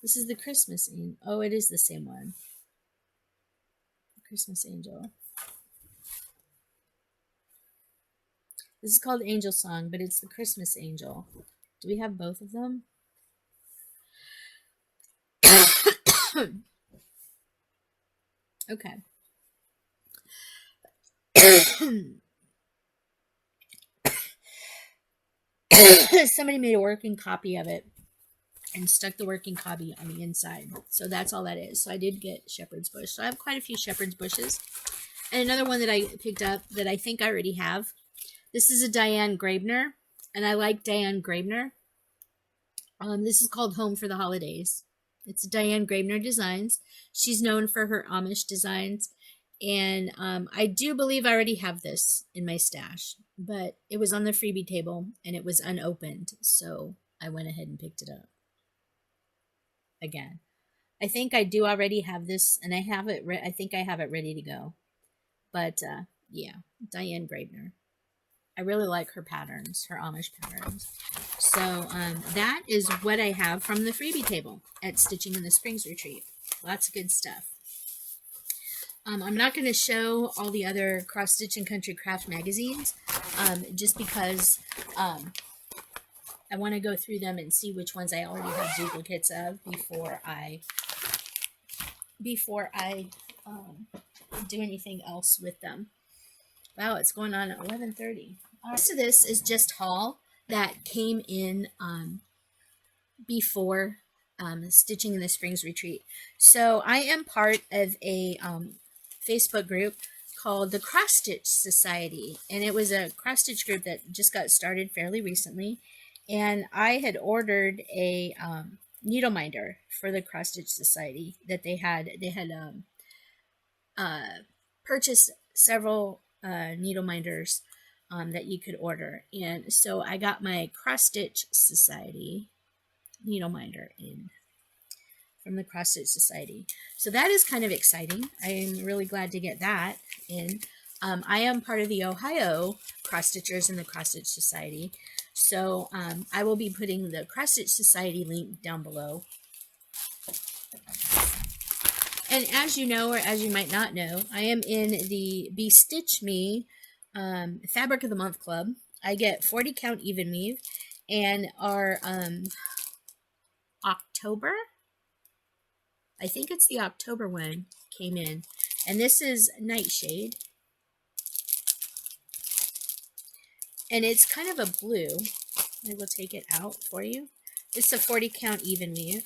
This is the Christmas Angel. Oh, it is the same one. The Christmas Angel. This is called Angel Song, but it's the Christmas Angel. Do we have both of them? Okay. Somebody made a working copy of it and stuck the working copy on the inside. So that's all that is. So I did get shepherd's bush. So I have quite a few shepherd's bushes. And another one that I picked up that I think I already have. This is a Diane Grabner, and I like Diane Grabner. This is called Home for the Holidays. It's Diane Grabner Designs. She's known for her Amish designs. And I do believe I already have this in my stash. But it was on the freebie table, and it was unopened. So I went ahead and picked it up. Again, I think I do already have this, and I have it. I think I have it ready to go. But yeah, Diane Grabner. I really like her patterns, her Amish patterns. So that is what I have from the freebie table at Stitching in the Springs Retreat. Lots of good stuff. I'm not going to show all the other Cross Stitch and Country Craft magazines, just because I want to go through them and see which ones I already have duplicates of before I do anything else with them. Wow, it's going on at 11:30. The rest of this is just haul that came in before Stitching in the Springs Retreat. So I am part of a Facebook group called the Cross Stitch Society, and it was a cross stitch group that just got started fairly recently. And I had ordered a needle minder for the Cross Stitch Society that they had. They had purchased several needle minders that you could order, and so I got my Cross Stitch Society needle minder in from the Cross Stitch Society. So that is kind of exciting. I am really glad to get that in. I am part of the Ohio Cross Stitchers in the Cross Stitch Society. So I will be putting the Cross Stitch Society link down below. And as you know, or as you might not know, I am in the Be Stitch Me Fabric of the Month Club. I get 40 count even weave, and our October, I think it's the October one, came in. And this is Nightshade. And it's kind of a blue. I will take it out for you. It's a 40 count even weave.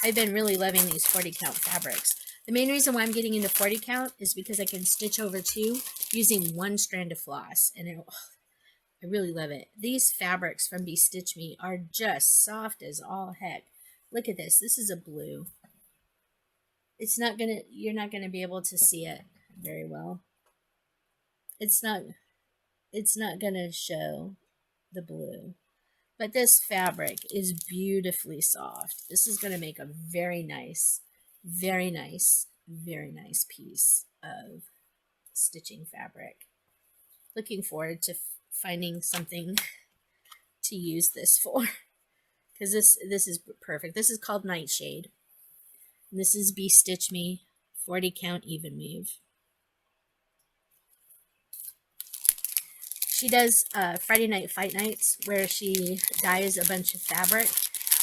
I've been really loving these 40 count fabrics. The main reason why I'm getting into 40 count is because I can stitch over two using one strand of floss. And I really love it. These fabrics from Be Stitch Me are just soft as all heck. Look at this. This is a blue. You're not gonna be able to see it very well. It's not gonna show the blue. But this fabric is beautifully soft. This is gonna make a very nice, very nice, very nice piece of stitching fabric. Looking forward to finding something to use this for, because this is perfect. This is called Nightshade. And this is Be Stitch Me 40 count even weave. She does Friday Night Fight Nights where she dyes a bunch of fabric,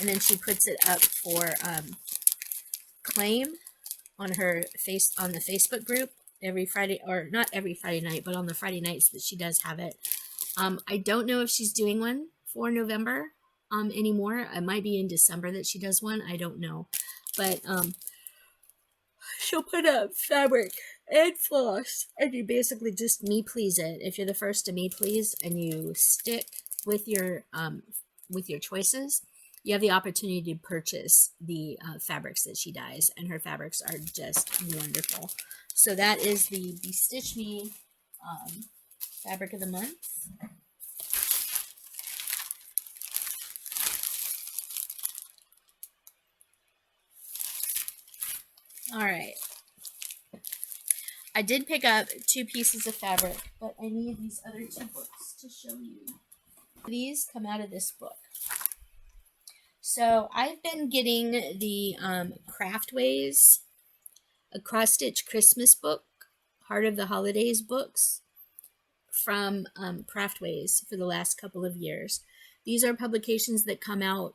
and then she puts it up for claim on her on the Facebook group every Friday, or not every Friday night, but on the Friday nights that she does have it. I don't know if she's doing one for November anymore. It might be in December that she does one. I don't know, but she'll put up fabric and floss, and you basically just me please it. If you're the first to me please and you stick with your choices, you have the opportunity to purchase the fabrics that she dyes, and her fabrics are just wonderful. So that is the Stitch Me fabric of the month. All right. I did pick up 2 pieces of fabric, but I need these other 2 books to show you. These come out of this book. So I've been getting the Craftways, a cross-stitch Christmas book, Heart of the Holidays books from Craftways for the last couple of years. These are publications that come out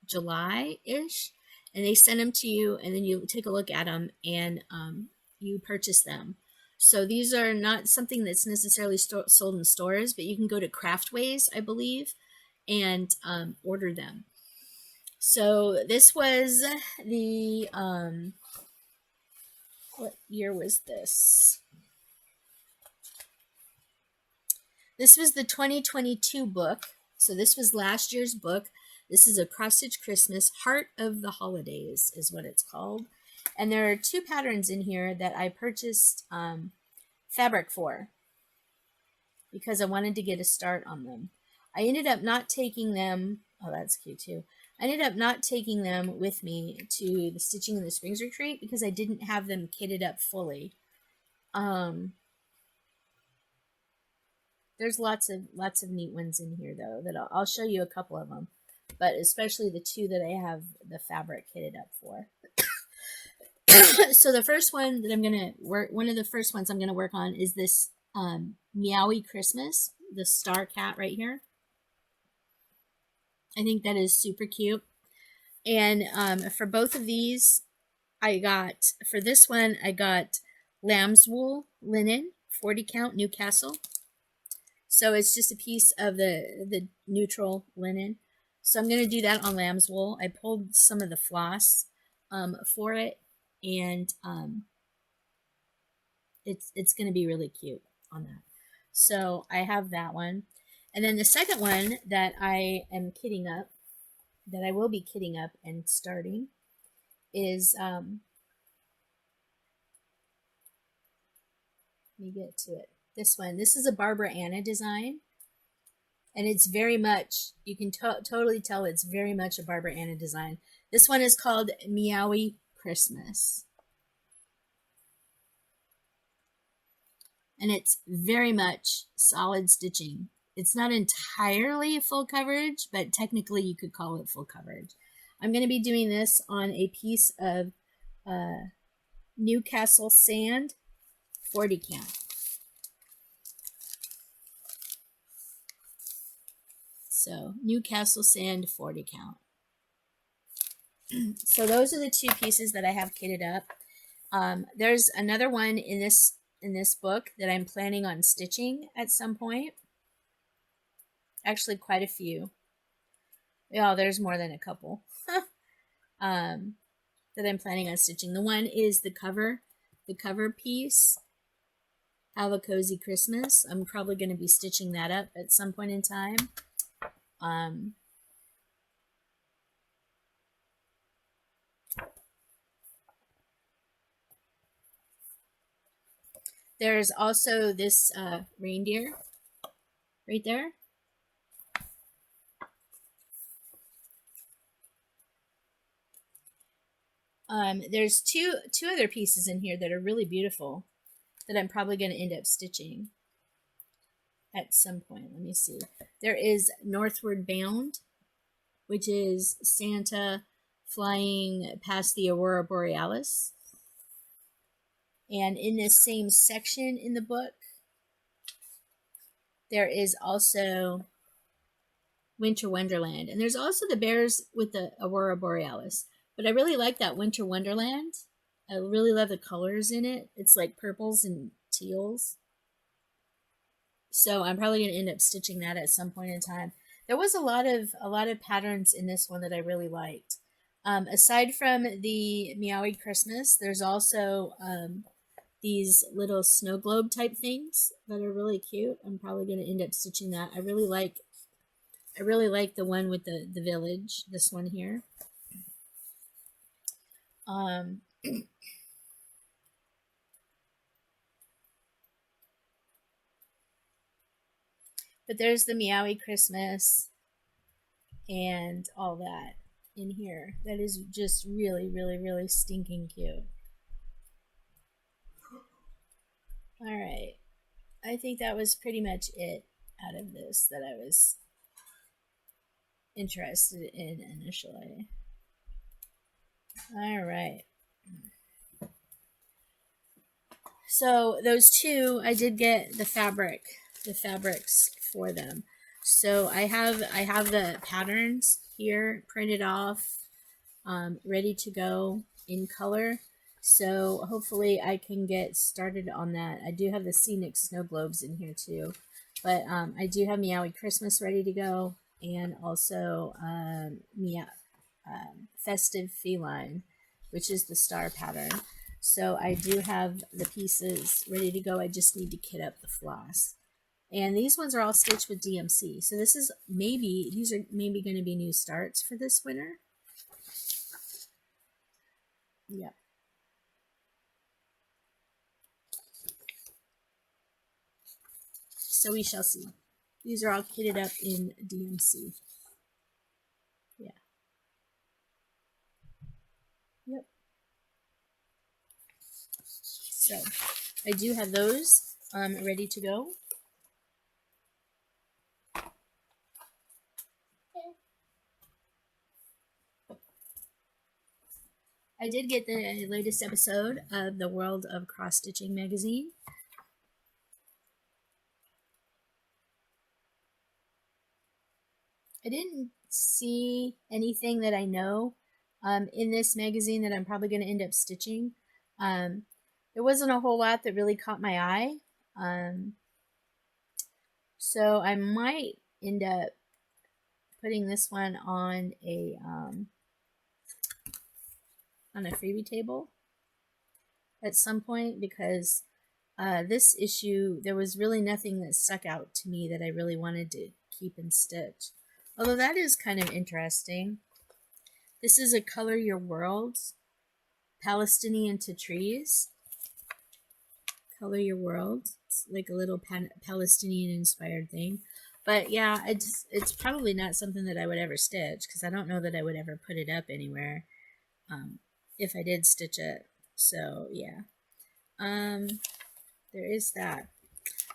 July-ish, and they send them to you, and then you take a look at them, and you purchase them. So these are not something that's necessarily sold in stores, but you can go to Craftways, I believe, and order them. So this was the what year was this? This was the 2022 book. So this was last year's book. This is a cross-stitch Christmas, Heart of the Holidays is what it's called. And there are 2 patterns in here that I purchased fabric for because I wanted to get a start on them. I ended up not taking them. Oh, that's cute too. I ended up not taking them with me to the Stitching in the Springs retreat because I didn't have them kitted up fully. There's lots of neat ones in here though that I'll show you a couple of them, but especially the 2 that I have the fabric kitted up for. So the first one that I'm gonna work, one of the first ones I'm gonna work on is this Meowie Christmas, the star cat right here. I think that is super cute. And for both of these, for this one, I got lamb's wool linen, 40 count Newcastle. So it's just a piece of the neutral linen. So I'm going to do that on lamb's wool. I pulled some of the floss for it, and it's going to be really cute on that. So I have that one. And then the second one that I am kitting up, that I will be kitting up and starting, is let me get to it. This one. This is a Barbara Anna design, and it's very much, you can totally tell it's very much a Barbara Anna design. This one is called Meowie Christmas, and it's very much solid stitching. It's not entirely full coverage, but technically you could call it full coverage. I'm going to be doing this on a piece of Newcastle sand, 40 count. So Newcastle sand, 40 count. So those are the 2 pieces that I have kitted up. There's another one in this book that I'm planning on stitching at some point. Actually, quite a few. Yeah, there's more than a couple that I'm planning on stitching. The one is the cover piece, Have a Cozy Christmas. I'm probably going to be stitching that up at some point in time. There's also this reindeer right there. There's two other pieces in here that are really beautiful that I'm probably going to end up stitching at some point. Let me see. There is Northward Bound, which is Santa flying past the Aurora Borealis. And in this same section in the book, there is also Winter Wonderland. And there's also the bears with the Aurora Borealis. But I really like that Winter Wonderland. I really love the colors in it. It's like purples and teals. So I'm probably going to end up stitching that at some point in time. There was a lot of patterns in this one that I really liked. Aside from the Meowie Christmas, there's also these little snow globe type things that are really cute. I'm probably going to end up stitching that. I really like the one with the village, this one here. But there's the Meowie Christmas and all that in here. That is just really, really, really stinking cute. All right. I think that was pretty much it out of this that I was interested in initially. All right. So those two, I did get the fabrics for them. So I have the patterns here printed off, ready to go in color. So hopefully I can get started on that. I do have the Scenic Snow Globes in here too, but I do have Meowie Christmas ready to go, and also Festive Feline, which is the star pattern. So I do have the pieces ready to go. I just need to kit up the floss. And these ones are all stitched with DMC. So these are maybe going to be new starts for this winter. Yep. So we shall see. These are all kitted up in DMC. Yeah. Yep. So I do have those ready to go. I did get the latest episode of the World of Cross Stitching magazine. I didn't see anything that I know in this magazine that I'm probably going to end up stitching. There wasn't a whole lot that really caught my eye. So I might end up putting this one on a freebie table at some point, because this issue, there was really nothing that stuck out to me that I really wanted to keep and stitch. Although that is kind of interesting. This is a Color Your World, Palestinian to Trees. Color Your World. It's like a little Palestinian inspired thing. But yeah, it's probably not something that I would ever stitch, because I don't know that I would ever put it up anywhere if I did stitch it. So yeah, there is that.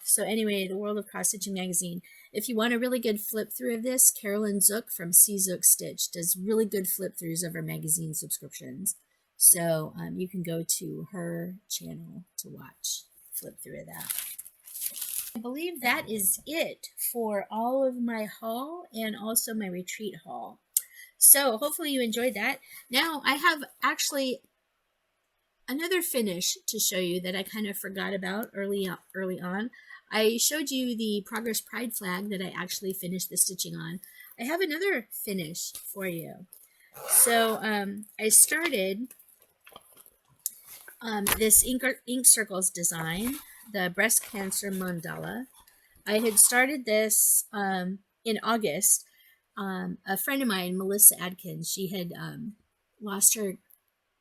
So anyway, the World of Cross Stitching magazine. If you want a really good flip through of this, Carolyn Zook from C Zook Stitch does really good flip throughs of her magazine subscriptions. So you can go to her channel to watch flip through of that. I believe that is it for all of my haul and also my retreat haul. So hopefully you enjoyed that. Now I have actually another finish to show you that I kind of forgot about early on. I showed you the Progress Pride flag that I actually finished the stitching on. I have another finish for you. So I started this ink circles design, the breast cancer mandala. I had started this in August. A friend of mine, Melissa Adkins, she had lost her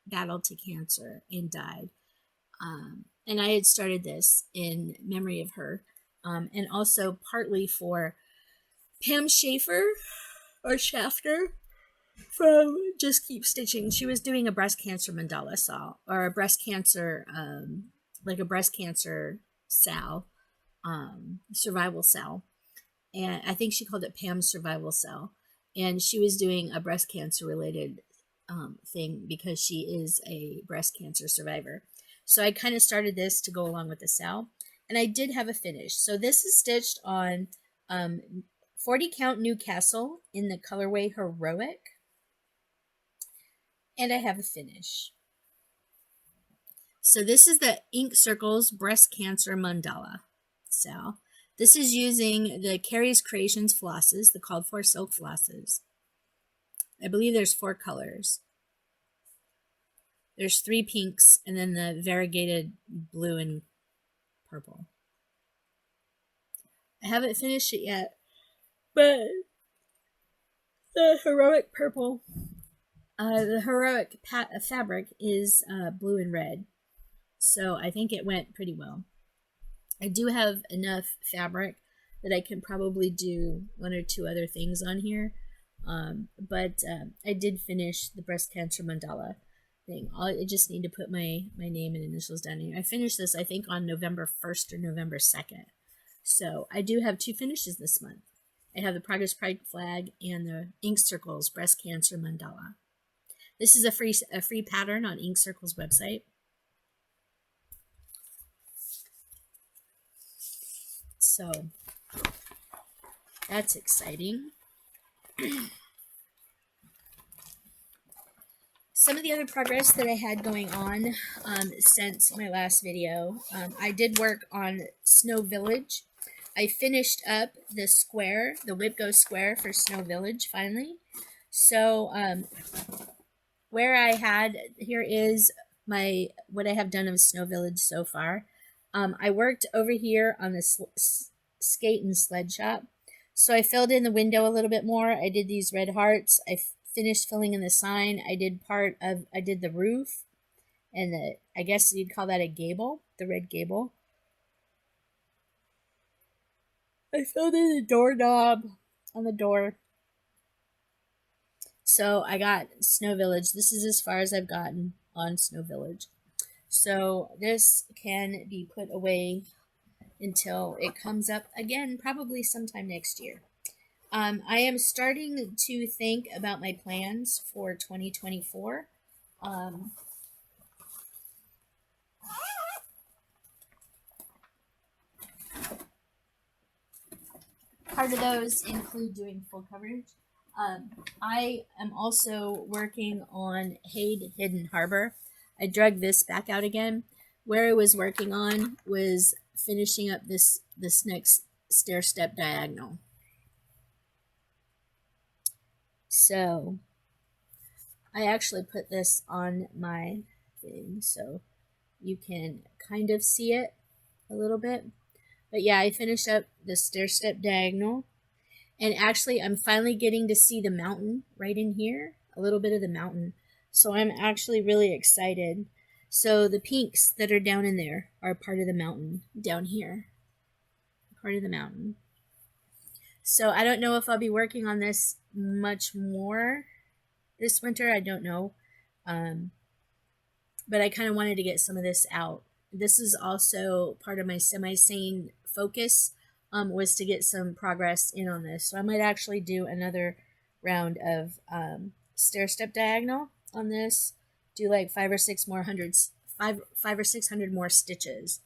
battle to cancer and died. And I had started this in memory of her, and also partly for Pam Schaefer, or Shafter, from Just Keep Stitching. She was doing a breast cancer mandala sal, or a breast cancer, like a breast cancer sal, survival sal. And I think she called it Pam's Survival Sal. And she was doing a breast cancer related thing because she is a breast cancer survivor. So I kind of started this to go along with the sal, and I did have a finish. So this is stitched on 4 40 count Newcastle in the colorway Heroic. And I have a finish. So this is the Ink Circles Breast Cancer Mandala. So this is using the Carrie's Creations flosses, the called for silk flosses. I believe there's 4 colors. There's 3 pinks and then the variegated blue and purple. I haven't finished it yet, but the Heroic purple, the Heroic fabric is blue and red. So I think it went pretty well. I do have enough fabric that I can probably do 1 or 2 other things on here. But I did finish the breast cancer mandala thing. I just need to put my name and initials down here. I finished this, I think, on November 1st or November 2nd. So I do have 2 finishes this month. I have the Progress Pride flag and the Ink Circles breast cancer mandala. This is a free pattern on Ink Circles website. So that's exciting. Some of the other progress that I had going on since my last video, I did work on Snow Village. I finished up the square, the WIPGO square for Snow Village finally. So where I had, here is what I have done of Snow Village so far. I worked over here on the skate and sled shop. So I filled in the window a little bit more. I did these red hearts. I finished filling in the sign. I did the roof and I guess you'd call that a gable, the red gable. I filled in the doorknob on the door. So I got Snow Village. This is as far as I've gotten on Snow Village. So this can be put away until it comes up again, probably sometime next year. I am starting to think about my plans for 2024. Part of those include doing full coverage. I am also working on Hidden Harbor. I drug this back out again. Where I was working on was finishing up this next stair step diagonal. So I actually put this on my thing so you can kind of see it a little bit. But yeah, I finished up the stair step diagonal. And actually, I'm finally getting to see the mountain right in here, a little bit of the mountain. So I'm actually really excited. So the pinks that are down in there are part of the mountain down here. Part of the mountain. So I don't know if I'll be working on this much more this winter. I don't know. But I kind of wanted to get some of this out. This is also part of my semi-sane focus, was to get some progress in on this. So I might actually do another round of stair step diagonal on this. Do like 500 or 600 more stitches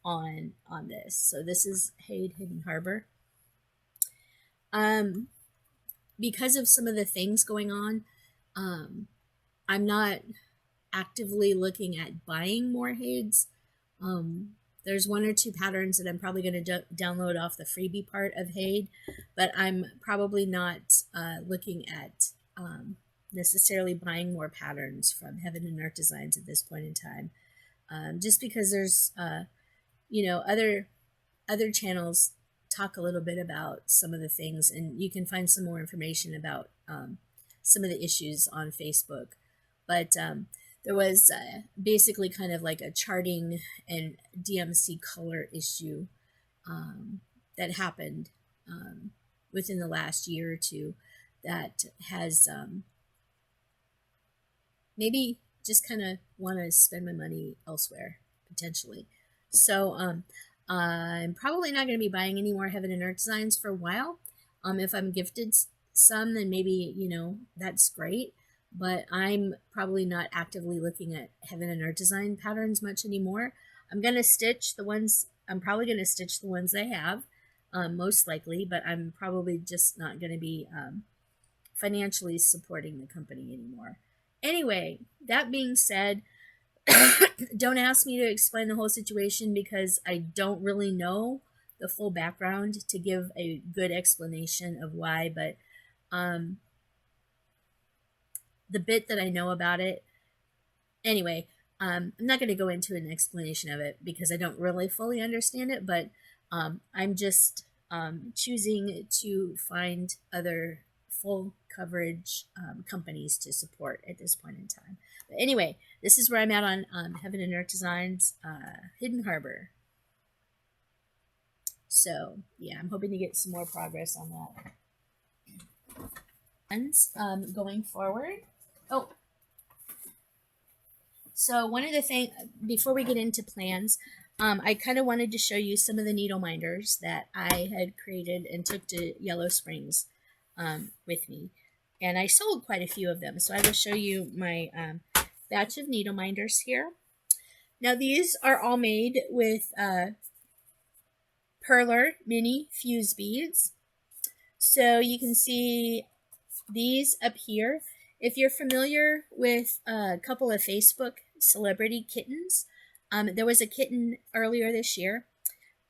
on this. So this is Hidden Harbor. Because of some of the things going on, I'm not actively looking at buying more Hades. There's 1 or 2 patterns that I'm probably going to download off the freebie part of Hade, but I'm probably not looking at necessarily buying more patterns from Heaven and Art Designs at this point in time, just because there's other channels talk a little bit about some of the things, and you can find some more information about some of the issues on Facebook. But there was basically kind of like a charting and DMC color issue that happened within the last year or 2 that has maybe just kind of want to spend my money elsewhere, potentially. So I'm probably not going to be buying any more Heaven and Earth designs for a while. If I'm gifted some, then maybe, that's great. But I'm probably not actively looking at Heaven and Earth design patterns much anymore. I'm going to stitch the ones, I'm probably going to stitch the ones I have. most likely, but I'm probably just not going to be financially supporting the company anymore. Anyway, that being said, don't ask me to explain the whole situation because I don't really know the full background to give a good explanation of why, but the bit that I know about it, anyway, I'm not going to go into an explanation of it because I don't really fully understand it, but I'm just choosing to find other full coverage companies to support at this point in time. But anyway, this is where I'm at on Heaven and Earth Designs Hidden Harbor. So yeah, I'm hoping to get some more progress on that. Going forward. Oh, so one of the things, before we get into plans, I kind of wanted to show you some of the needle minders that I had created and took to Yellow Springs with me. And I sold quite a few of them. So I will show you my batch of needle minders here. Now these are all made with Perler mini fuse beads. So you can see these up here. If you're familiar with a couple of Facebook celebrity kittens, there was a kitten earlier this year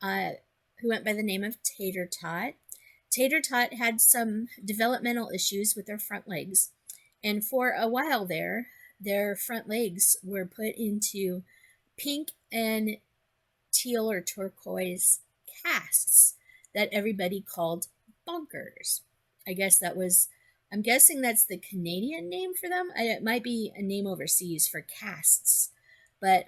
who went by the name of Tater Tot. Tater Tot had some developmental issues with their front legs, and for a while there, their front legs were put into pink and teal or turquoise casts that everybody called bonkers. I guess that was, I'm guessing that's the Canadian name for them. It might be a name overseas for casts, but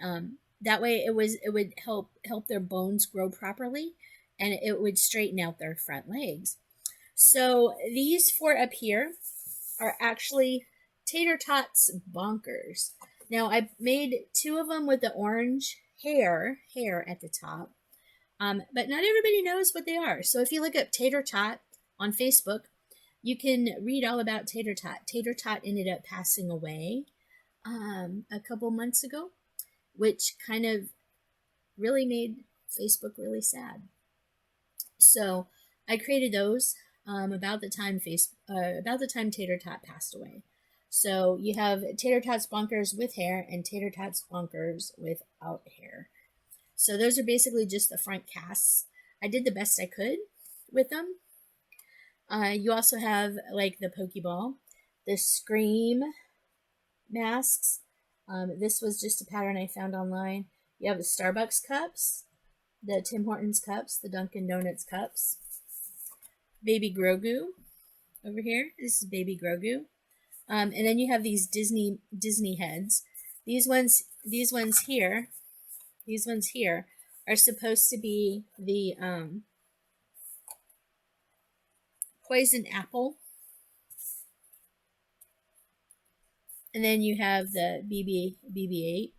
that way it would help their bones grow properly, and it would straighten out their front legs. So these four up here are actually Tater Tots Bonkers. Now I made two of them with the orange hair at the top, but not everybody knows what they are. So if you look up Tater Tot on Facebook, you can read all about Tater Tot. Tater Tot ended up passing away a couple months ago, which kind of really made Facebook really sad. So I created those about the time Tater Tot passed away. So you have Tater Tots Bonkers with hair and Tater Tots Bonkers without hair. So those are basically just the front casts. I did the best I could with them. You also have like the Pokeball, the Scream masks. This was just a pattern I found online. You have the Starbucks cups, the Tim Hortons cups, the Dunkin' Donuts cups. Baby Grogu over here. This is Baby Grogu. And then you have these Disney heads. These ones here are supposed to be the poison apple. And then you have the BB-8.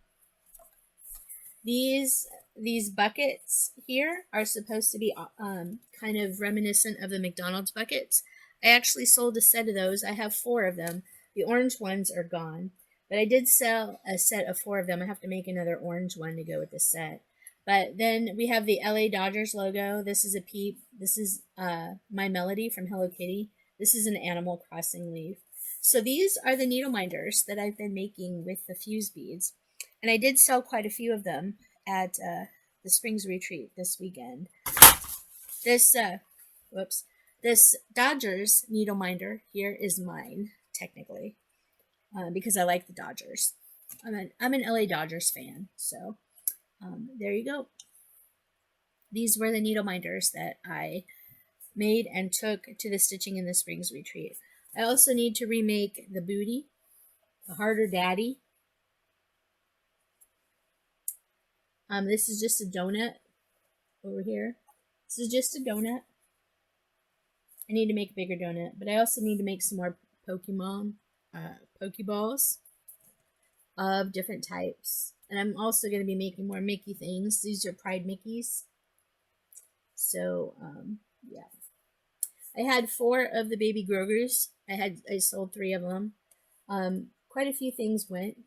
These buckets here are supposed to be kind of reminiscent of the McDonald's buckets. I actually sold a set of those. I have 4 of them. The orange ones are gone, but I did sell a set of 4 of them. I have to make another orange one to go with the set. But then we have the LA Dodgers logo. This is a peep. This is my Melody from Hello Kitty. This is an Animal Crossing leaf. So these are the needle minders that I've been making with the fuse beads. And I did sell quite a few of them at the Springs Retreat this weekend. This Dodgers needle minder here is mine, technically, because I like the Dodgers. I'm an LA Dodgers fan, so there you go. These were the needle minders that I made and took to the Stitching in the Springs Retreat. I also need to remake the booty, the Harder Daddy. This is just a donut over here. This is just a donut. I need to make a bigger donut, but I also need to make some more Pokeballs of different types. And I'm also going to be making more Mickey things. These are Pride Mickeys. So, yeah. I had 4 of the baby Grogers. I sold 3 of them. Quite a few things went.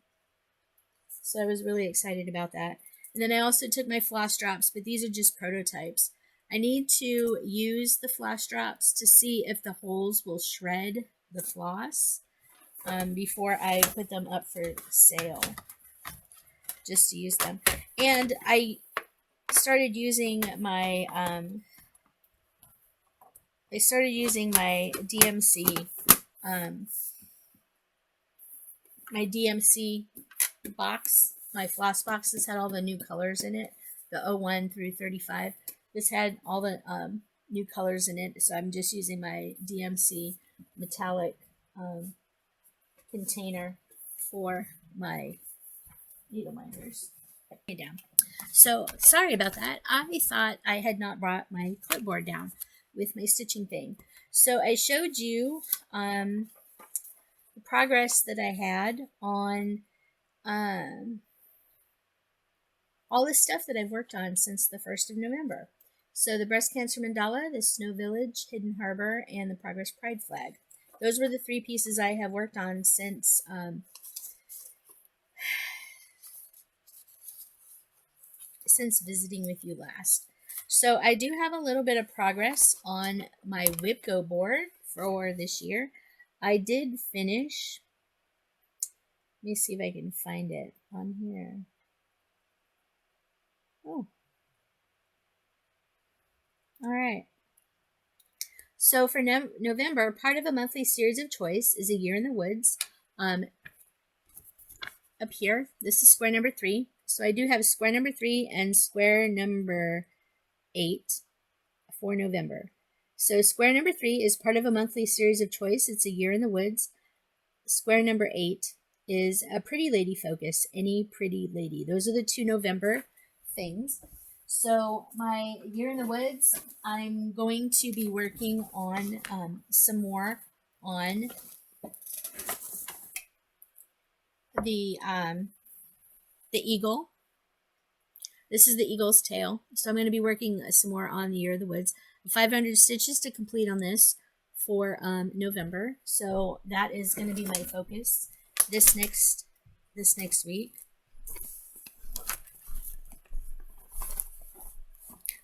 So I was really excited about that. And then I also took my floss drops, but these are just prototypes. I need to use the floss drops to see if the holes will shred the floss before I put them up for sale, just to use them. And I started using my DMC my DMC box. My floss boxes had all the new colors in it, the 01 through 35. This had all the new colors in it, so I'm just using my DMC metallic container for my needle minders. Down. So sorry about that. I thought I had not brought my clipboard down with my stitching thing. So I showed you the progress that I had on all the stuff that I've worked on since the 1st of November. So the breast cancer mandala, the Snow Village, Hidden Harbor, and the Progress Pride flag. Those were the 3 pieces I have worked on since visiting with you last. So I do have a little bit of progress on my WIPGO board for this year. I did finish. Let me see if I can find it on here. Oh. All right. So for November, part of a monthly series of choice is A Year in the Woods. Up here, this is square number 3. So I do have square number 3 and square number 8 for November. So square number 3 is part of a monthly series of choice. It's A Year in the Woods. Square number 8 is a pretty lady focus, any pretty lady. Those are the 2 November things. So my Year in the Woods, I'm going to be working on some more on the eagle. This is the eagle's tail. So I'm going to be working some more on the Year of the Woods. 500 stitches to complete on this for November. So that is going to be my focus this next week.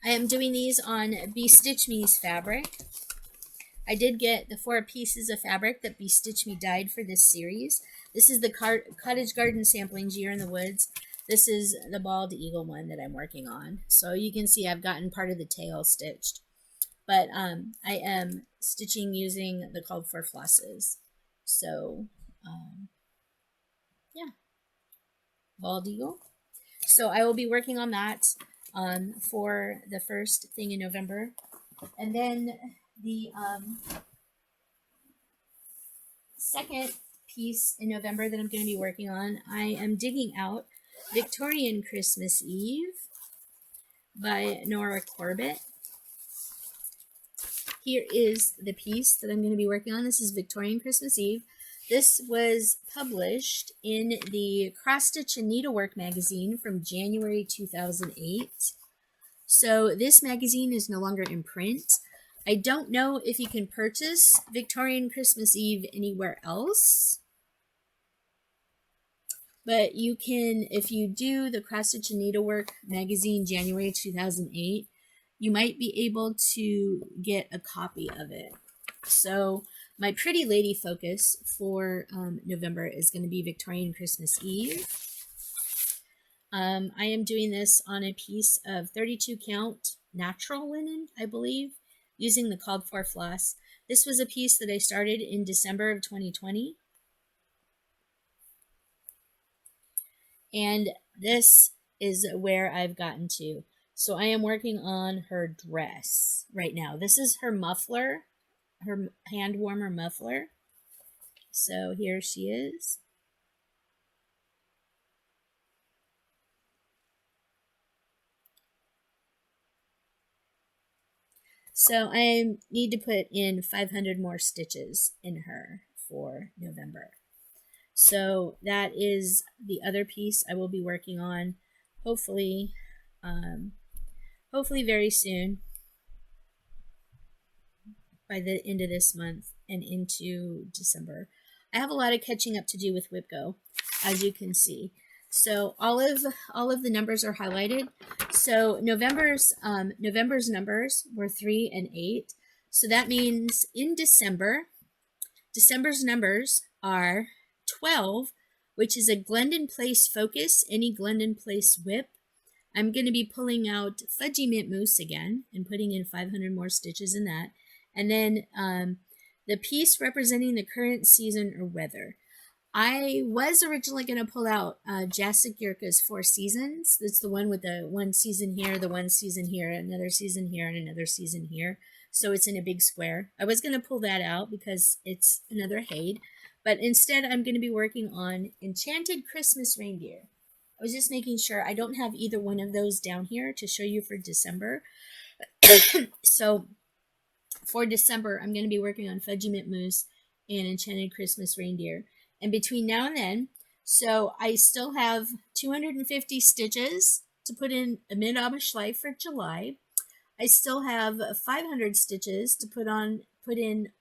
I am doing these on Stitch Me's fabric. I did get the 4 pieces of fabric that Stitch Me dyed for this series. This is the Cottage Garden Samplings Year in the Woods. This is the Bald Eagle one that I'm working on. So you can see I've gotten part of the tail stitched. But I am stitching using the called for flosses. So, yeah. Bald Eagle. So I will be working on that for the first thing in November. And then the second piece in November that I'm going to be working on, I am digging out Victorian Christmas Eve by Nora Corbett. Here is the piece that I'm going to be working on. This is Victorian Christmas Eve. This was published in the Cross Stitch and Needlework magazine from January 2008. So this magazine is no longer in print. I don't know if you can purchase Victorian Christmas Eve anywhere else. But you can, if you do the Cross Stitch and Needlework magazine January 2008, you might be able to get a copy of it. So my pretty lady focus for November is going to be Victorian Christmas Eve. I am doing this on a piece of 32 count natural linen, I believe, using the called for floss. This was a piece that I started in December of 2020. And this is where I've gotten to. So I am working on her dress right now. This is her muffler, her hand warmer muffler. So here she is. So I need to put in 500 more stitches in her for November. So that is the other piece I will be working on, hopefully very soon, by the end of this month and into December. I have a lot of catching up to do with WIPGO, as you can see. So all of the numbers are highlighted. So November's numbers were 3 and 8. So that means in December's numbers are 12, which is a Glendon Place focus, any Glendon Place whip. I'm going to be pulling out Fudgy Mint Mousse again and putting in 500 more stitches in that. And then the piece representing the current season or weather. I was originally going to pull out Jacek Yurka's Four Seasons. That's the one with the one season here, the one season here, another season here, and another season here. So it's in a big square. I was going to pull that out because it's another Haid. But instead, I'm going to be working on Enchanted Christmas Reindeer. I was just making sure I don't have either one of those down here to show you for December. So for December, I'm going to be working on Fudgy Mint Mousse and Enchanted Christmas Reindeer. And between now and then, so I still have 250 stitches to put in a mid-Amish Schleif for July. I still have 500 stitches to put in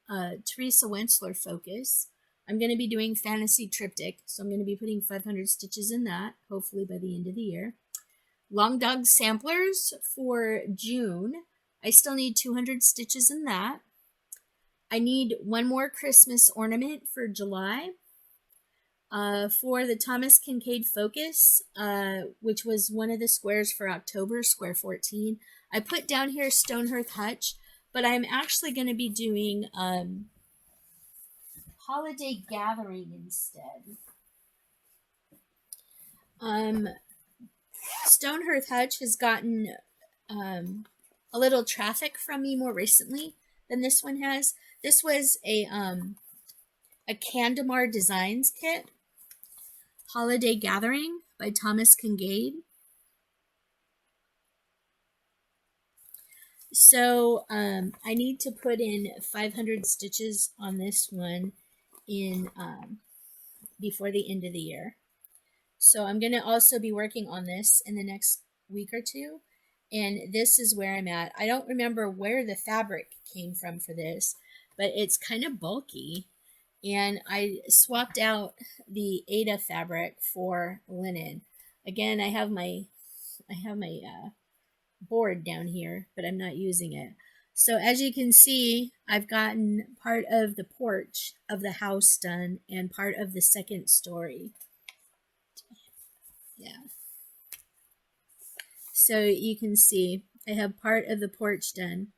Teresa Wentzler Focus. I'm going to be doing Fantasy Triptych, so I'm going to be putting 500 stitches in that, hopefully by the end of the year. Long Dog Samplers for June. I still need 200 stitches in that. I need one more Christmas ornament for July. For the Thomas Kincaid Focus, which was one of the squares for October, square 14, I put down here Stonehearth Hutch, but I'm actually going to be doing Holiday Gathering instead. Stonehearth Hutch has gotten a little traffic from me more recently than this one has. This was a Candemar Designs kit. Holiday Gathering by Thomas Kincaid. So I need to put in 500 stitches on this one in before the end of the year. So I'm going to also be working on this in the next week or two. And this is where I'm at. I don't remember where the fabric came from for this, but it's kind of bulky. And I swapped out the Ada fabric for linen. Again, I have my board down here, but I'm not using it. So as you can see, I've gotten part of the porch of the house done and part of the second story. Yeah. So you can see I have part of the porch done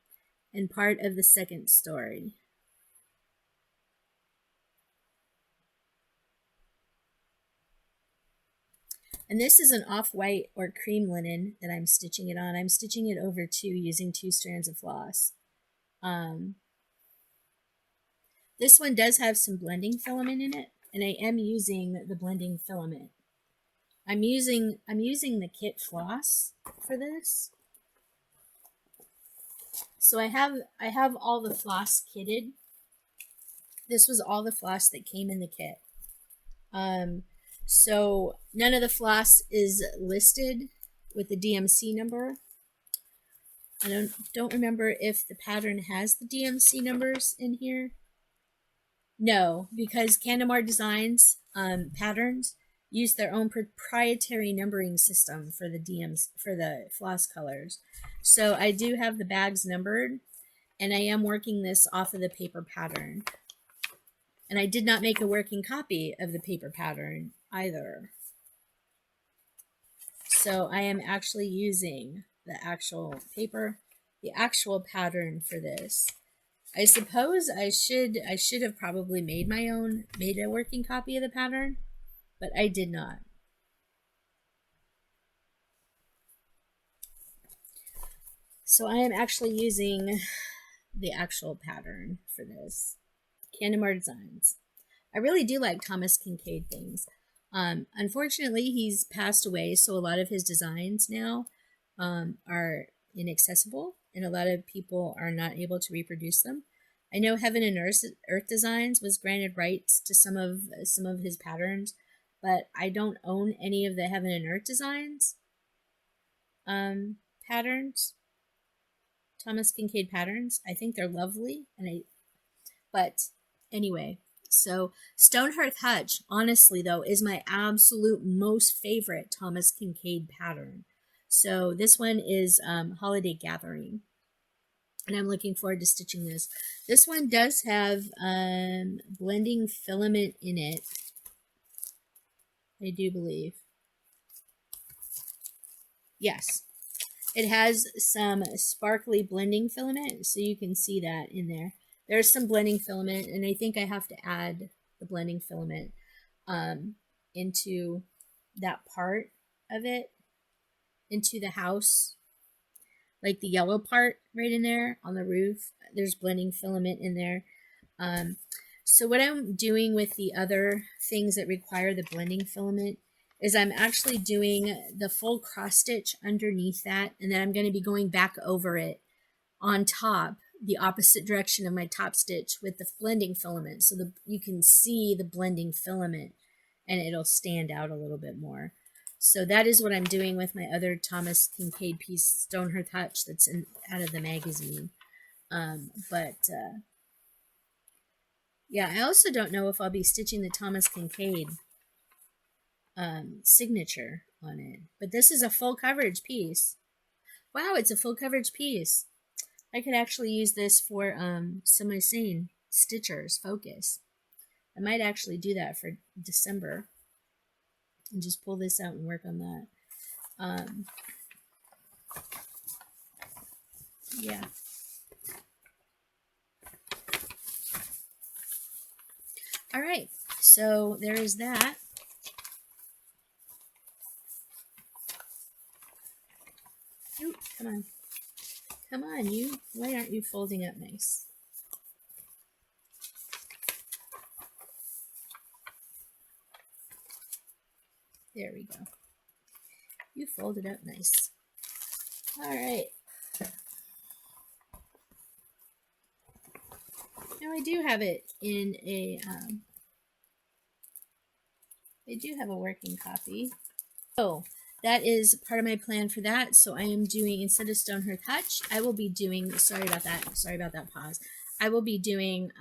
and part of the second story. And this is an off-white or cream linen that I'm stitching it on. I'm stitching it over 2 using 2 strands of floss. This one does have some blending filament in it, and I am using the blending filament. I'm using the kit floss for this. So I have all the floss kitted. This was all the floss that came in the kit. So none of the floss is listed with the DMC number. I don't remember if the pattern has the DMC numbers in here. No, because Candemar Designs patterns use their own proprietary numbering system for the for the floss colors. So I do have the bags numbered, and I am working this off of the paper pattern. And I did not make a working copy of the paper pattern either. So I am actually using the actual paper, the actual pattern for this. I suppose I should have probably made a working copy of the pattern, but I did not. So I am actually using the actual pattern for this. Candemar Designs. I really do like Thomas Kincaid things. Unfortunately, he's passed away, so a lot of his designs now are inaccessible, and a lot of people are not able to reproduce them. I know Heaven and Earth Designs was granted rights to some of his patterns, but I don't own any of the Heaven and Earth Designs patterns. Thomas Kincaid patterns. I think they're lovely, but anyway. So StoneHearth honestly though, is my absolute most favorite Thomas Kincaid pattern. So this one is Holiday Gathering, and I'm looking forward to stitching this. This one does have blending filament in it, I do believe. Yes, it has some sparkly blending filament, so you can see that in there. There's some blending filament, and I think I have to add the blending filament into that part of it, into the house, like the yellow part right in there on the roof. There's blending filament in there. So what I'm doing with the other things that require the blending filament is I'm actually doing the full cross stitch underneath that, and then I'm going to be going back over it on top, the opposite direction of my top stitch with the blending filament, so you can see the blending filament and it'll stand out a little bit more. So that is what I'm doing with my other Thomas Kincaid piece, StoneHearth that's out of the magazine. Yeah, I also don't know if I'll be stitching the Thomas Kincaid signature on it, but this is a full coverage piece. Wow, it's a full coverage piece. I could actually use this for some of my Sane Stitchers focus. I might actually do that for December and just pull this out and work on that. Yeah. All right, so there is that. Ooh, come on. Come on, you. Why aren't you folding up nice? There we go. You folded up nice. All right. Now I do have it in a, I do have a working copy. So that is part of my plan for that. So I am doing, instead of StoneHearth, I will be doing, sorry about that pause. I will be doing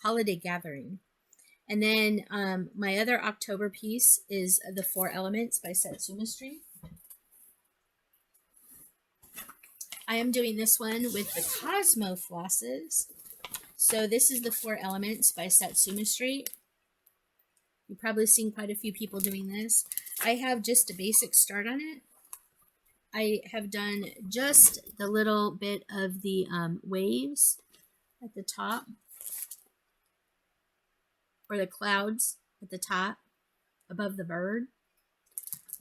Holiday Gathering. And then my other October piece is the 4 Elements by Satsuma Street. I am doing this one with the Cosmo flosses. So this is the 4 Elements by Satsuma Street. You've probably seen quite a few people doing this. I have just a basic start on it. I have done just the little bit of the waves at the top, or the clouds at the top above the bird.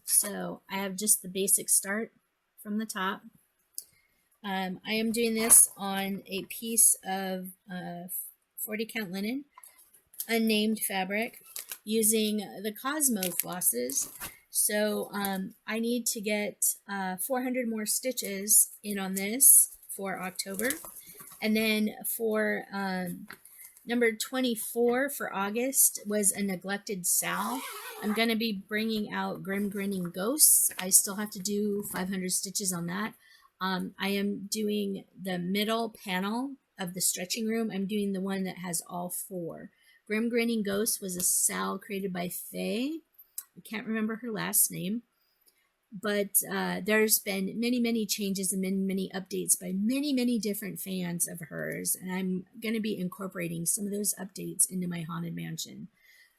So I have just the basic start from the top. I am doing this on a piece of 40 count linen, unnamed fabric, using the Cosmo flosses. So I need to get 400 more stitches in on this for October. And then for number 24 for August was a Neglected Sal. I'm going to be bringing out Grim Grinning Ghosts. I still have to do 500 stitches on that. I am doing the middle panel of the stretching room. I'm doing the one that has all 4. Grim Grinning Ghost was a Sal created by Faye. I can't remember her last name. But there's been many changes and many updates by many different fans of hers. And I'm going to be incorporating some of those updates into my Haunted Mansion.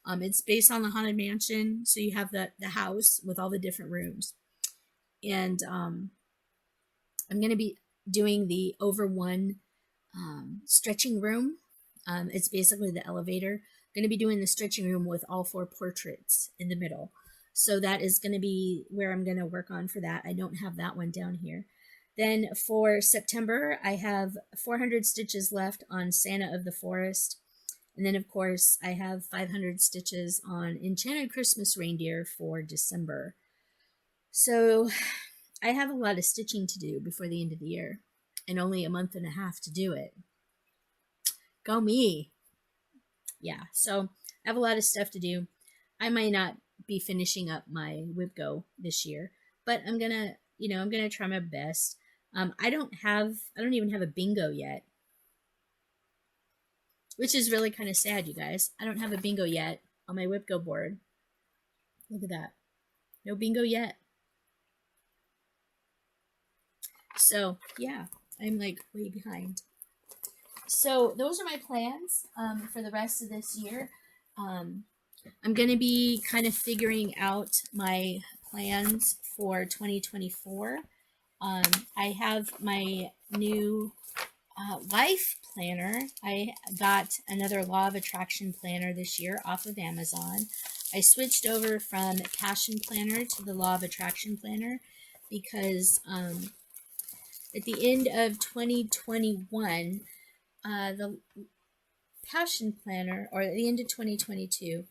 It's based on the Haunted Mansion. So you have the house with all the different rooms. And I'm going to be doing the over one stretching room. It's basically the elevator. I'm going to be doing the stretching room with all 4 portraits in the middle. So that is going to be where I'm going to work on for that. I don't have that one down here. Then for September, I have 400 stitches left on Santa of the Forest. And then, of course, I have 500 stitches on Enchanted Christmas Reindeer for December. So I have a lot of stitching to do before the end of the year, and only a month and a half to do it. Go me. Yeah, so I have a lot of stuff to do. I might not be finishing up my WIPGO this year, but I'm gonna try my best. I don't even have a bingo yet. which is really kind of sad, you guys. I don't have a bingo yet on my WIPGO board. Look at that. No bingo yet. So yeah, I'm like way behind. So those are my plans for the rest of this year. I'm going to be kind of figuring out my plans for 2024. I have my new life planner. I got another Law of Attraction planner this year off of Amazon. I switched over from Passion Planner to the Law of Attraction planner because at the end of 2021, the Passion Planner, or at the end of 2022,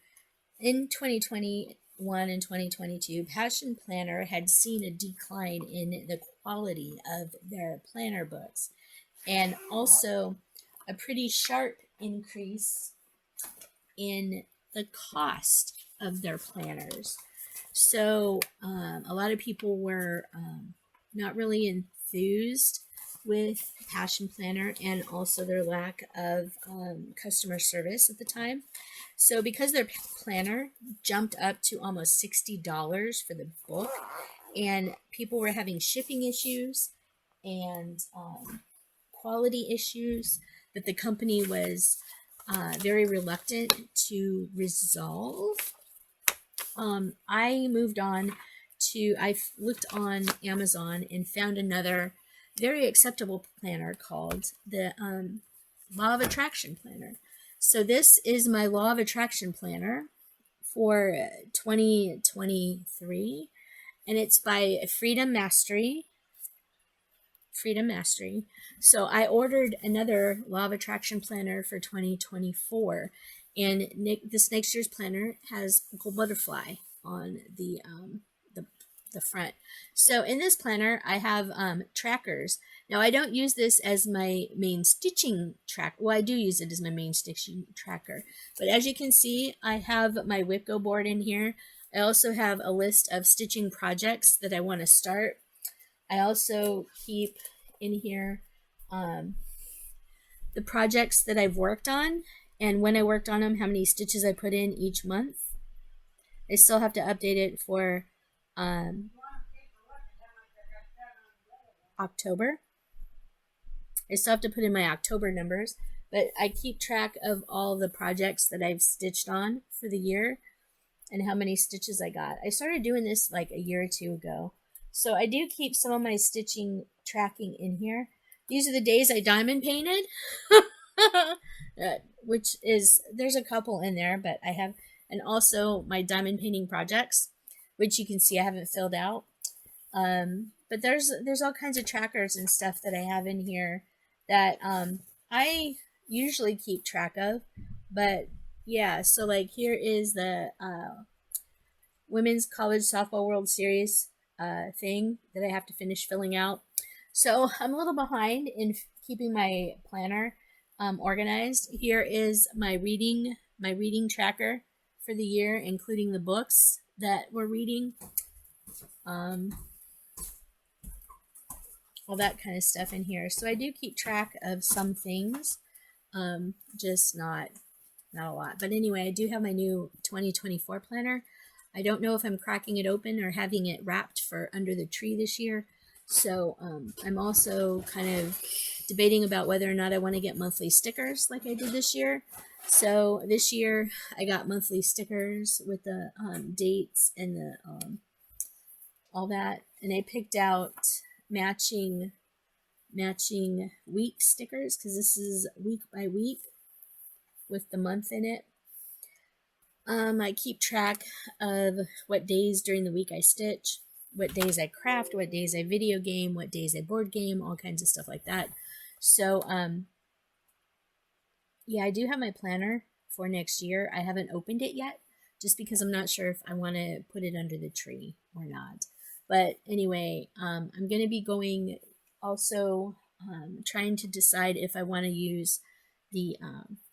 in 2021 and 2022, Passion Planner had seen a decline in the quality of their planner books, and also a pretty sharp increase in the cost of their planners. So a lot of people were not really enthused with Passion Planner, and also their lack of customer service at the time. So because their planner jumped up to almost $60 for the book, and people were having shipping issues and quality issues that the company was very reluctant to resolve, I moved on to, I looked on Amazon and found another very acceptable planner called the Law of Attraction planner. So this is my Law of Attraction planner for 2023, and it's by Freedom Mastery. So I ordered another Law of Attraction planner for 2024, and this next year's planner has a gold butterfly on the front. So in this planner, I have trackers. Now I don't use this as my main stitching track. Well, I do use it as my main stitching tracker. But as you can see, I have my WIPGO board in here. I also have a list of stitching projects that I want to start. I also keep in here the projects that I've worked on, and when I worked on them, how many stitches I put in each month. I still have to update it for October. I still have to put in my October numbers, but I keep track of all the projects that I've stitched on for the year and how many stitches I got. I started doing this like a year or two ago. So I do keep some of my stitching tracking in here. These are the days I diamond painted, which is, there's a couple in there, but I have, and also my diamond painting projects, which you can see I haven't filled out. But there's all kinds of trackers and stuff that I have in here that I usually keep track of. But yeah, so like here is the Women's College Softball World Series thing that I have to finish filling out. So I'm a little behind in keeping my planner organized. Here is my reading tracker for the year, including the books that we're reading. All that kind of stuff in here. So I do keep track of some things, just not a lot. But anyway, I do have my new 2024 planner. I don't know if I'm cracking it open or having it wrapped for under the tree this year. So I'm also kind of debating about whether or not I want to get monthly stickers like I did this year. So this year I got monthly stickers with the dates and the all that, and I picked out matching week stickers because this is week by week with the month in it. I keep track of what days during the week I stitch, what days I craft, what days I video game, what days I board game, all kinds of stuff like that. So yeah, I do have my planner for next year. I haven't opened it yet just because I'm not sure if I want to put it under the tree or not. But anyway, I'm going to be going also trying to decide if I want to use the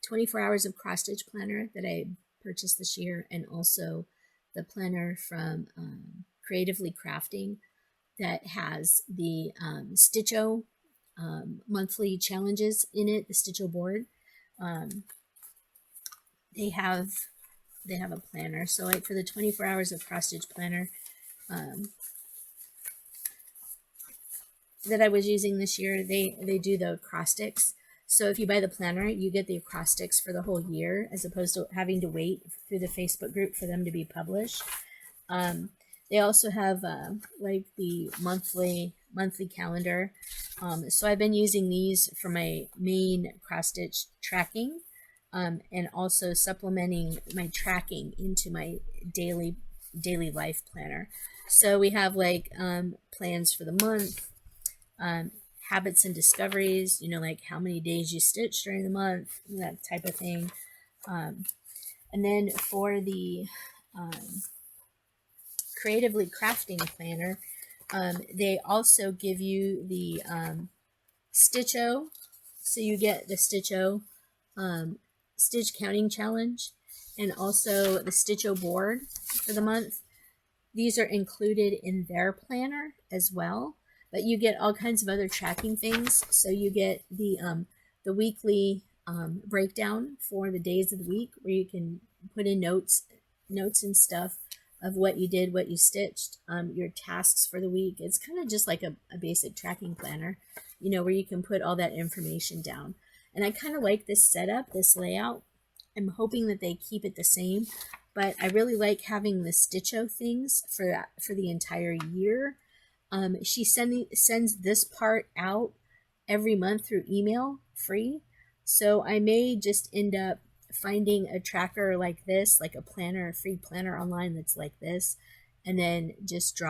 24 hours of cross stitch planner that I purchased this year, and also the planner from Creatively Crafting that has the Stitcho monthly challenges in it, the Stitcho board. they have a planner. So like for the 24 hours of cross stitch planner that I was using this year, they do the acrostics. So if you buy the planner, you get the acrostics for the whole year, as opposed to having to wait through the Facebook group for them to be published. They also have like the monthly calendar. So I've been using these for my main cross stitch tracking, and also supplementing my tracking into my daily life planner. So we have like plans for the month, habits and discoveries, you know, like how many days you stitch during the month, that type of thing. And then for the creatively crafting planner, they also give you the Stitcho. So you get the Stitcho stitch counting challenge, and also the Stitcho board for the month. These are included in their planner as well, but you get all kinds of other tracking things. So you get the weekly breakdown for the days of the week, where you can put in notes and stuff of what you did, what you stitched, your tasks for the week. It's kind of just like a basic tracking planner, you know, where you can put all that information down. And I kind of like this setup, this layout. I'm hoping that they keep it the same, but I really like having the Stitcho things for the entire year. She sends this part out every month through email, free. So I may just end up finding a tracker like this, like a planner, a free planner online that's like this, and then just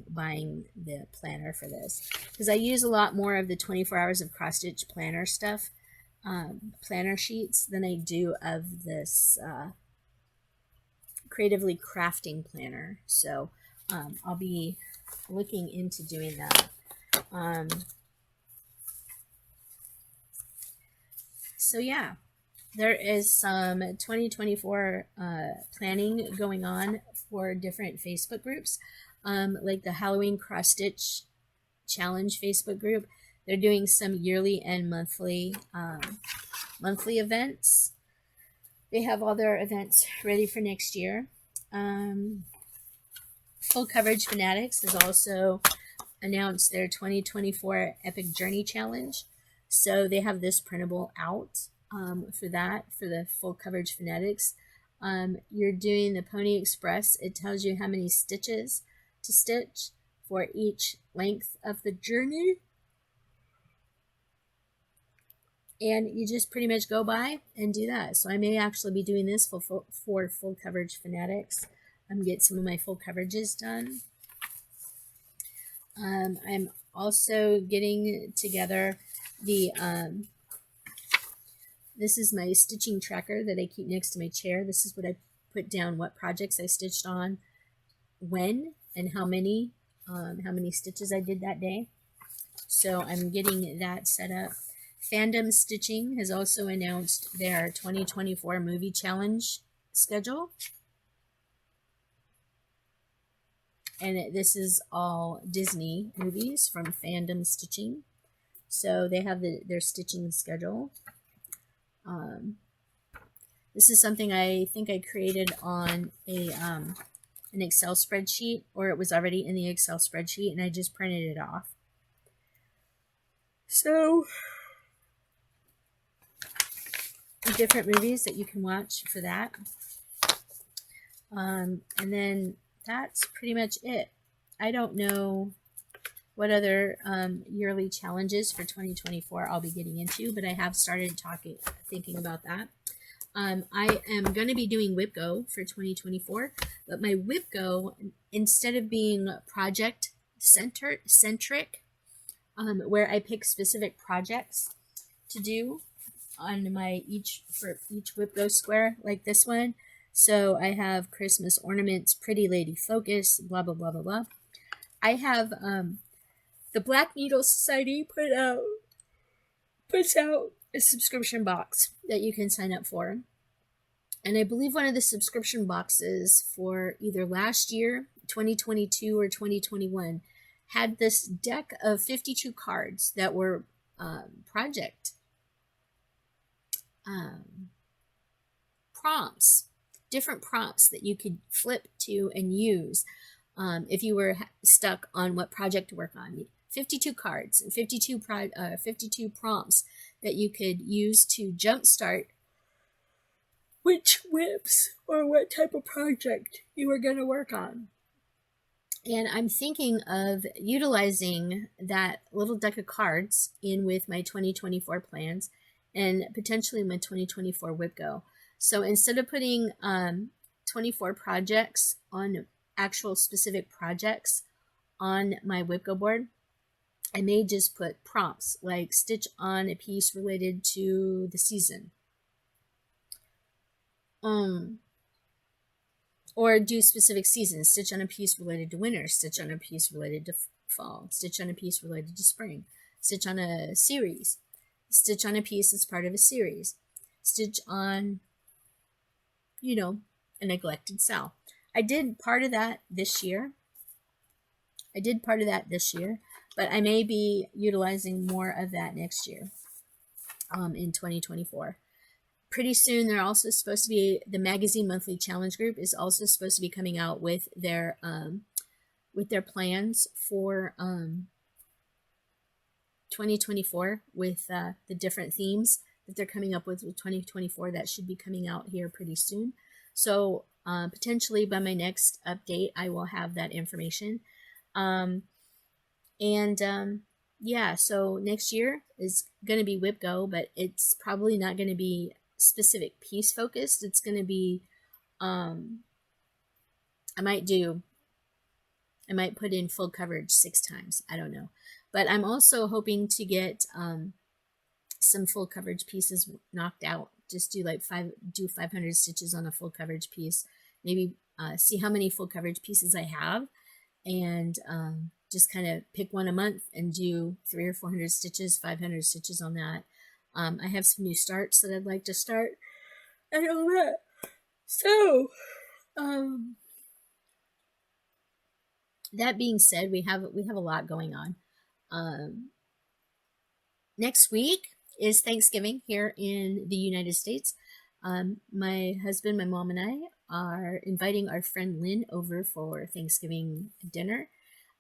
buying the planner for this. Because I use a lot more of the 24 hours of cross stitch planner stuff, planner sheets, than I do of this creatively crafting planner. So I'll be looking into doing that. So yeah, there is some 2024 planning going on for different Facebook groups, like the Halloween Cross Stitch Challenge Facebook group. They're doing some yearly and monthly events. They have all their events ready for next year. Full Coverage Fanatics has also announced their 2024 Epic Journey Challenge. So they have this printable out for the Full Coverage Fanatics. You're doing the Pony Express. It tells you how many stitches to stitch for each length of the journey. And you just pretty much go by and do that. So I may actually be doing this for Full Coverage Fanatics. Get some of my full coverages done. I'm also getting together the this is my stitching tracker that I keep next to my chair. This is what I put down, what projects I stitched on, when, and how many stitches I did that day. So I'm getting that set up. Fandom Stitching has also announced their 2024 movie challenge schedule. And this is all Disney movies from Fandom Stitching. So they have their stitching schedule. This is something I think I created on an Excel spreadsheet, or it was already in the Excel spreadsheet, and I just printed it off. So different movies that you can watch for that. And then that's pretty much it. I don't know what other yearly challenges for 2024 I'll be getting into, but I have started thinking about that. I am going to be doing WIPGO for 2024, but my WIPGO, instead of being project centric, where I pick specific projects to do on for each WIPGO square, like this one. So I have Christmas ornaments, Pretty Lady Focus, blah blah blah blah blah. I have the Black Needle Society puts out a subscription box that you can sign up for. And I believe one of the subscription boxes for either last year, 2022 or 2021, had this deck of 52 cards that were project prompts, different prompts that you could flip to and use if you were stuck on what project to work on. 52 cards and 52 prompts that you could use to jumpstart which whips or what type of project you were going to work on. And I'm thinking of utilizing that little deck of cards in with my 2024 plans and potentially my 2024 WIPGO. So instead of putting 24 projects on actual specific projects on my WIPGO board, I may just put prompts like stitch on a piece related to the season. Or do specific seasons, stitch on a piece related to winter, stitch on a piece related to fall, stitch on a piece related to spring, stitch on a series, stitch on a piece that's part of a series, stitch on, you know, a neglected cell. I did part of that this year. But I may be utilizing more of that next year in 2024. Pretty soon, they're also supposed to be, the magazine monthly challenge group is also supposed to be coming out with their plans for 2024 with the different themes that they're coming up with 2024. That should be coming out here pretty soon. So potentially by my next update, I will have that information. Yeah, so next year is going to be WIPGO, but it's probably not going to be specific piece focused. It's going to be, I might put in full coverage 6 times. I don't know. But I'm also hoping to get some full coverage pieces knocked out. Just do like 500 stitches on a full coverage piece. Maybe see how many full coverage pieces I have, and just kind of pick one a month and do 300 or 400 stitches, 500 stitches on that. I have some new starts that I'd like to start and all that. So, that being said, we have a lot going on. Next week is Thanksgiving here in the United States. My husband, my mom, and I are inviting our friend Lynn over for Thanksgiving dinner.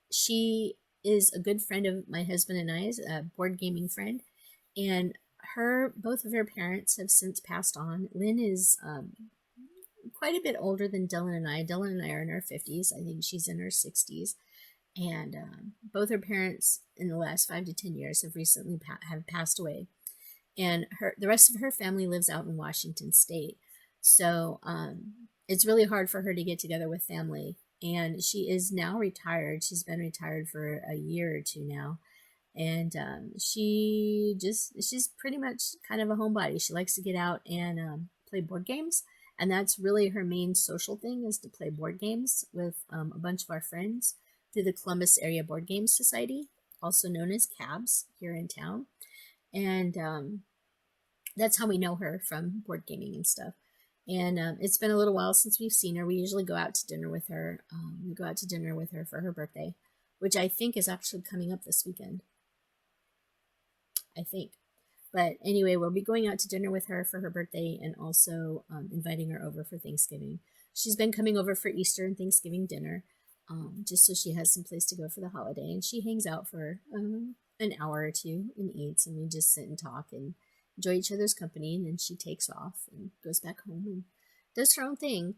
She is a good friend of my husband and I's, a board gaming friend, and both of her parents have since passed on. Lynn is quite a bit older than Dylan and I. Dylan and I are in our 50s. I think she's in her 60s. And both her parents in the last 5 to 10 years have recently have passed away. And the rest of her family lives out in Washington State. So it's really hard for her to get together with family. And she is now retired. She's been retired for a year or two now. And she's pretty much kind of a homebody. She likes to get out and play board games. And that's really her main social thing, is to play board games with a bunch of our friends through the Columbus Area Board Game Society, also known as CABS, here in town. And that's how we know her, from board gaming and stuff. And it's been a little while since we've seen her. We usually go out to dinner with her. We go out to dinner with her for her birthday, which I think is actually coming up this weekend. I think. But anyway, we'll be going out to dinner with her for her birthday, and also inviting her over for Thanksgiving. She's been coming over for Easter and Thanksgiving dinner, just so she has some place to go for the holiday. And she hangs out for an hour or two and eats, and we just sit and talk and enjoy each other's company. And then she takes off and goes back home and does her own thing.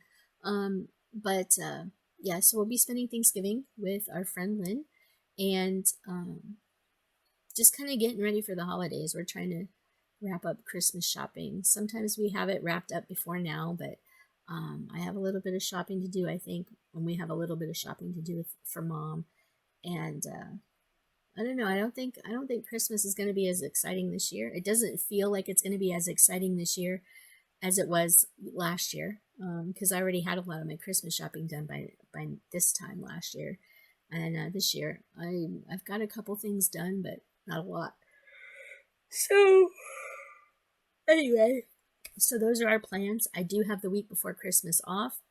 Yeah, so we'll be spending Thanksgiving with our friend Lynn, and just kind of getting ready for the holidays. We're trying to wrap up Christmas shopping. Sometimes we have it wrapped up before now, but I have a little bit of shopping to do, I think, when we have a little bit of shopping to do for Mom. And I don't know. I don't think Christmas is going to be as exciting this year. It doesn't feel like it's going to be as exciting this year as it was last year, because I already had a lot of my Christmas shopping done by this time last year. And this year, I've got a couple things done, but not a lot. So anyway, so those are our plans. I do have the week before Christmas off.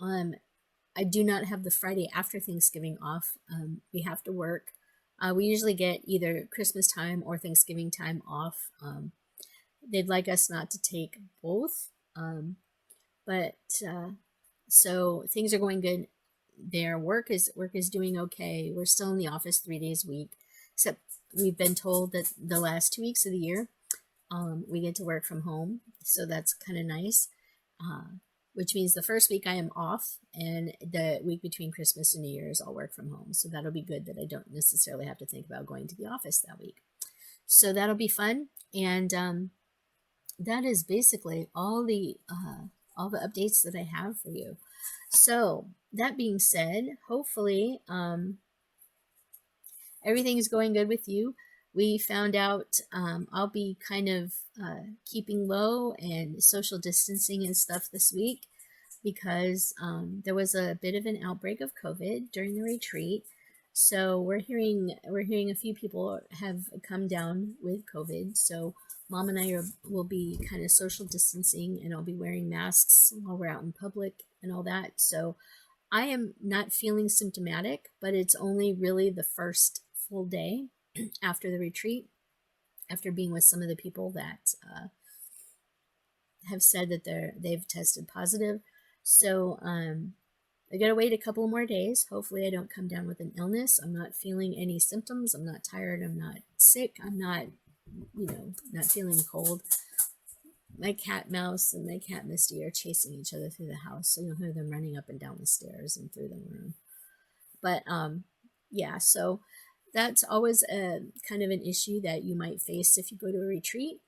I do not have the Friday after Thanksgiving off. We have to work. We usually get either Christmas time or Thanksgiving time off. They'd like us not to take both, But so things are going good there. Work is doing okay. We're still in the office 3 days a week, except we've been told that the last 2 weeks of the year we get to work from home, so that's kind of nice. Which means the first week I am off, and the week between Christmas and New Year's I'll work from home. So that'll be good that I don't necessarily have to think about going to the office that week. So that'll be fun, and that is basically all the updates that I have for you. So that being said, hopefully everything is going good with you. We found out I'll be kind of keeping low and social distancing and stuff this week because there was a bit of an outbreak of COVID during the retreat. So we're hearing a few people have come down with COVID. So Mom and I will be kind of social distancing, and I'll be wearing masks while we're out in public and all that. So I am not feeling symptomatic, but it's only really the first full day after the retreat, after being with some of the people that have said that they've tested positive. So I gotta wait a couple more days. Hopefully I don't come down with an illness. I'm not feeling any symptoms. I'm not tired. I'm not sick. I'm not, not feeling cold. My cat Mouse and my cat Misty are chasing each other through the house, so you'll hear them running up and down the stairs and through the room. But yeah, so that's always a kind of an issue that you might face if you go to a retreat.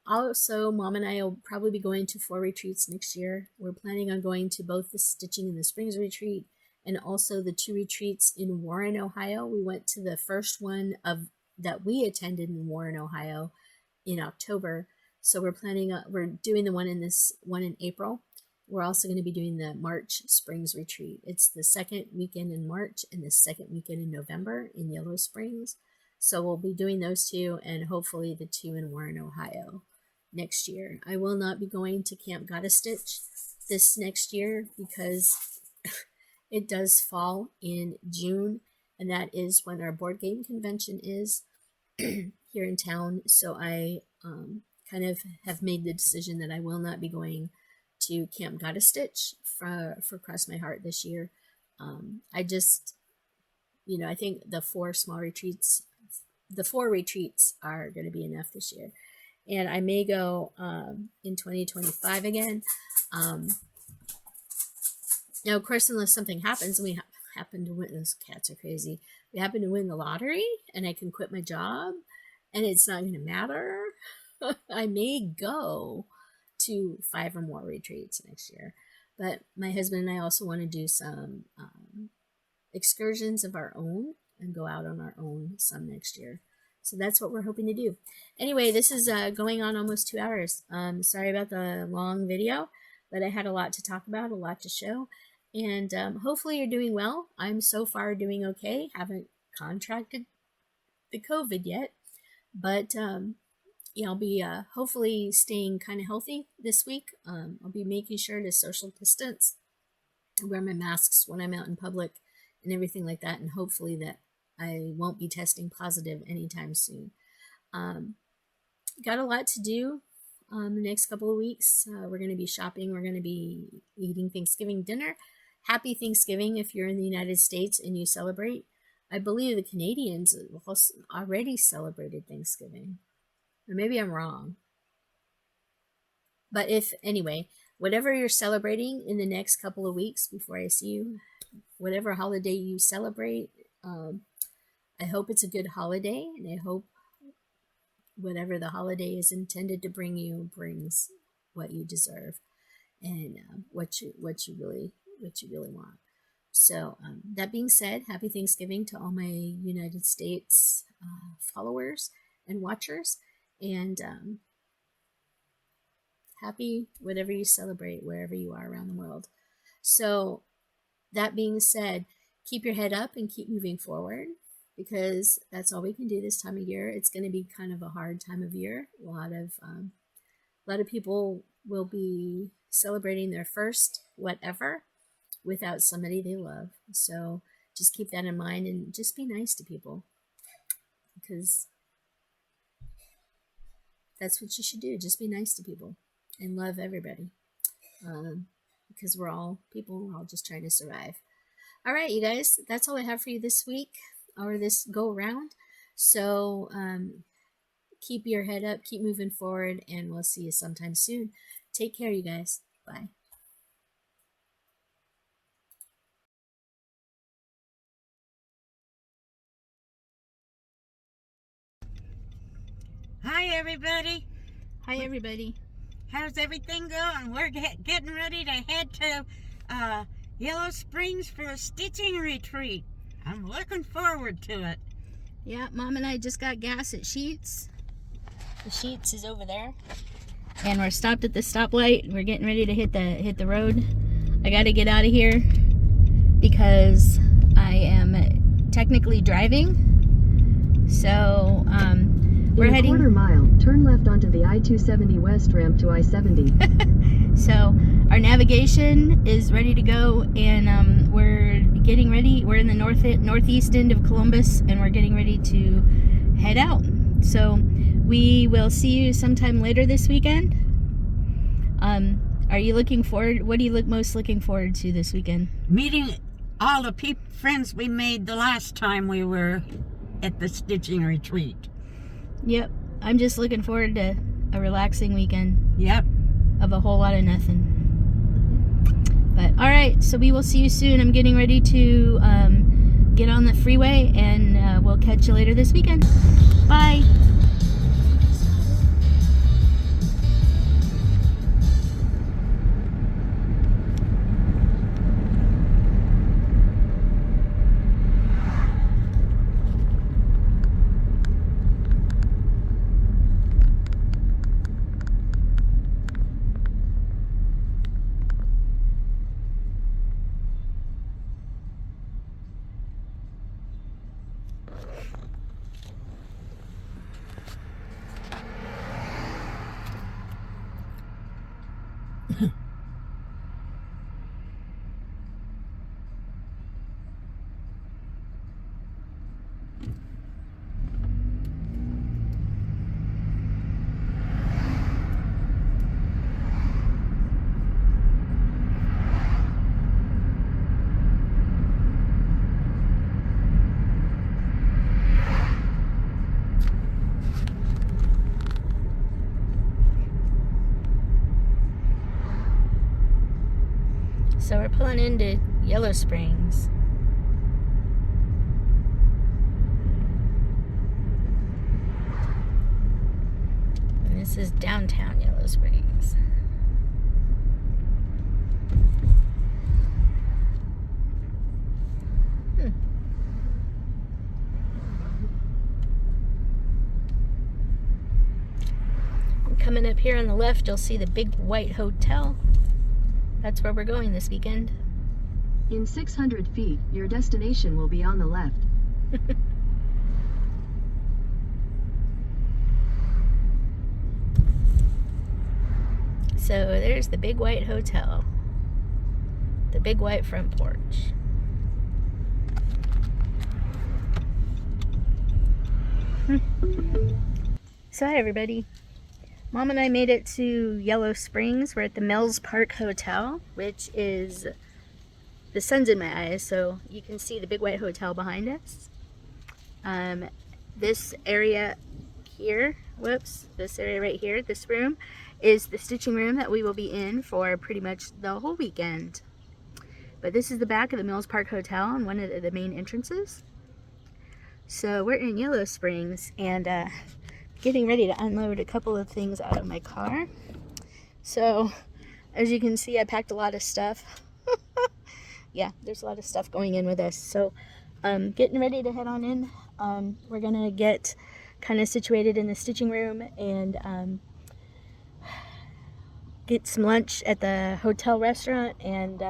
Also, Mom and I will probably be going to 4 retreats next year. We're planning on going to both the Stitching in the Springs retreat and also the 2 retreats in Warren, Ohio. We went to the first one that we attended in Warren, Ohio in October. So we're planning we're doing the one in April. We're also going to be doing the March Springs retreat. It's the second weekend in March and the second weekend in November in Yellow Springs. So we'll be doing those 2 and hopefully the 2 in Warren, Ohio next year. I will not be going to Camp Gotta Stitch this next year because it does fall in June, and that is when our board game convention is here in town. So I kind of have made the decision that I will not be going to Camp Gotta Stitch for Cross My Heart this year. I just, I think the 4 retreats are going to be enough this year. And I may go in 2025 again. Now, of course, unless something happens and we happen to win, those cats are crazy. We happen to win the lottery and I can quit my job and it's not going to matter. I may go to 5 or more retreats next year. But my husband and I also want to do some excursions of our own and go out on our own some next year. So that's what we're hoping to do. Anyway, this is going on almost 2 hours. Sorry about the long video, but I had a lot to talk about, a lot to show. And hopefully you're doing well. I'm so far doing okay. Haven't contracted the COVID yet. But I'll be hopefully staying kind of healthy this week. I'll be making sure to social distance, wear my masks when I'm out in public and everything like that. And hopefully that I won't be testing positive anytime soon. Got a lot to do the next couple of weeks. We're going to be shopping. We're going to be eating Thanksgiving dinner. Happy Thanksgiving if you're in the United States and you celebrate. I believe the Canadians already celebrated Thanksgiving. Or maybe I'm wrong. But anyway, whatever you're celebrating in the next couple of weeks before I see you, whatever holiday you celebrate, I hope it's a good holiday, and I hope whatever the holiday is intended to bring you brings what you deserve and what you really want. So that being said, happy Thanksgiving to all my United States followers and watchers, and happy whatever you celebrate wherever you are around the world. So that being said, keep your head up and keep moving forward, because that's all we can do this time of year. It's going to be kind of a hard time of year. A lot of people will be celebrating their first whatever without somebody they love. So just keep that in mind and just be nice to people, because that's what you should do. Just be nice to people. and love everybody. Because we're all people, we're all just trying to survive. All right, you guys, that's all I have for you this week, or this go around. So keep your head up, keep moving forward, and we'll see you sometime soon. Take care, you guys. Bye. Hi, everybody. Hi, everybody. How's everything going? We're getting ready to head to Yellow Springs for a stitching retreat. I'm looking forward to it. Yeah, Mom and I just got gas at Sheets. The Sheets is over there. And we're stopped at the stoplight. We're getting ready to hit the road. I got to get out of here because I am technically driving. So, we're heading... In a quarter mile, turn left onto the I-270 West ramp to I-70. So, our navigation is ready to go, and we're getting ready. We're in the northeast end of Columbus, and we're getting ready to head out. So, we will see you sometime later this weekend. Are you looking forward? What are you most looking forward to this weekend? Meeting all the friends we made the last time we were at the stitching retreat. Yep. I'm just looking forward to a relaxing weekend. Yep. Of a whole lot of nothing. But all right, so we will see you soon. I'm getting ready to get on the freeway, and we'll catch you later this weekend. Bye. So we're pulling into Yellow Springs. And this is downtown Yellow Springs. Coming up here on the left, you'll see the big white hotel. That's where we're going this weekend. In 600 feet, your destination will be on the left. So there's the big white hotel. The big white front porch. So hi everybody. Mom and I made it to Yellow Springs. We're at the Mills Park Hotel, which is, the sun's in my eyes, so you can see the big white hotel behind us. This area here, this area right here, this room, is the stitching room that we will be in for pretty much the whole weekend. But this is the back of the Mills Park Hotel and one of the main entrances. So we're in Yellow Springs, and getting ready to unload a couple of things out of my car. So as you can see, I packed a lot of stuff. Yeah, there's a lot of stuff going in with this. So getting ready to head on in. We're gonna get kind of situated in the stitching room and get some lunch at the hotel restaurant and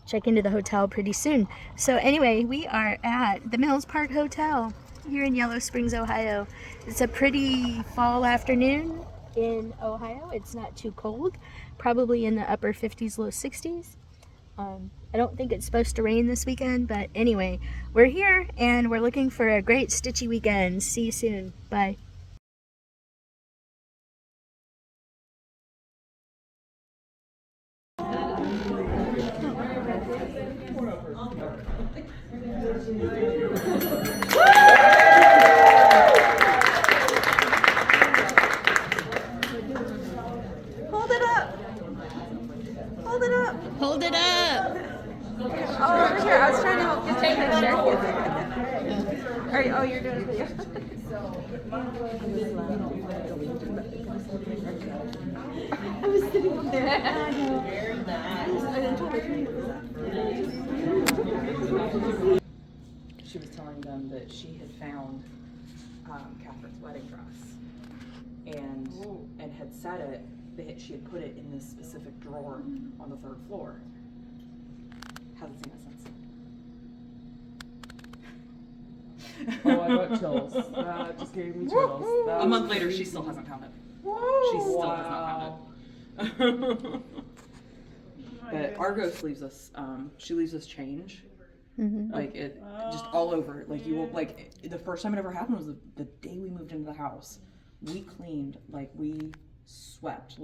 check into the hotel pretty soon. So anyway, we are at the Mills Park Hotel here in Yellow Springs, Ohio. It's a pretty fall afternoon in Ohio. It's not too cold, probably in the upper 50s, low 60s. I don't think it's supposed to rain this weekend, but anyway, we're here and we're looking for a great stitchy weekend. See you soon. Bye. was sitting there. I know. Very nice. I didn't tell her. She was telling them that she had found Catherine's wedding dress and had set it. She had put it in this specific drawer on the 3rd floor. Hasn't seen it since. Oh, I got chills. That just gave me chills. A month later, she still hasn't found it. She still has not found it. But Argos leaves us. She leaves us change. Like it, just all over. Like you will. Like the first time it ever happened was the day we moved into the house. We cleaned. Like we swept.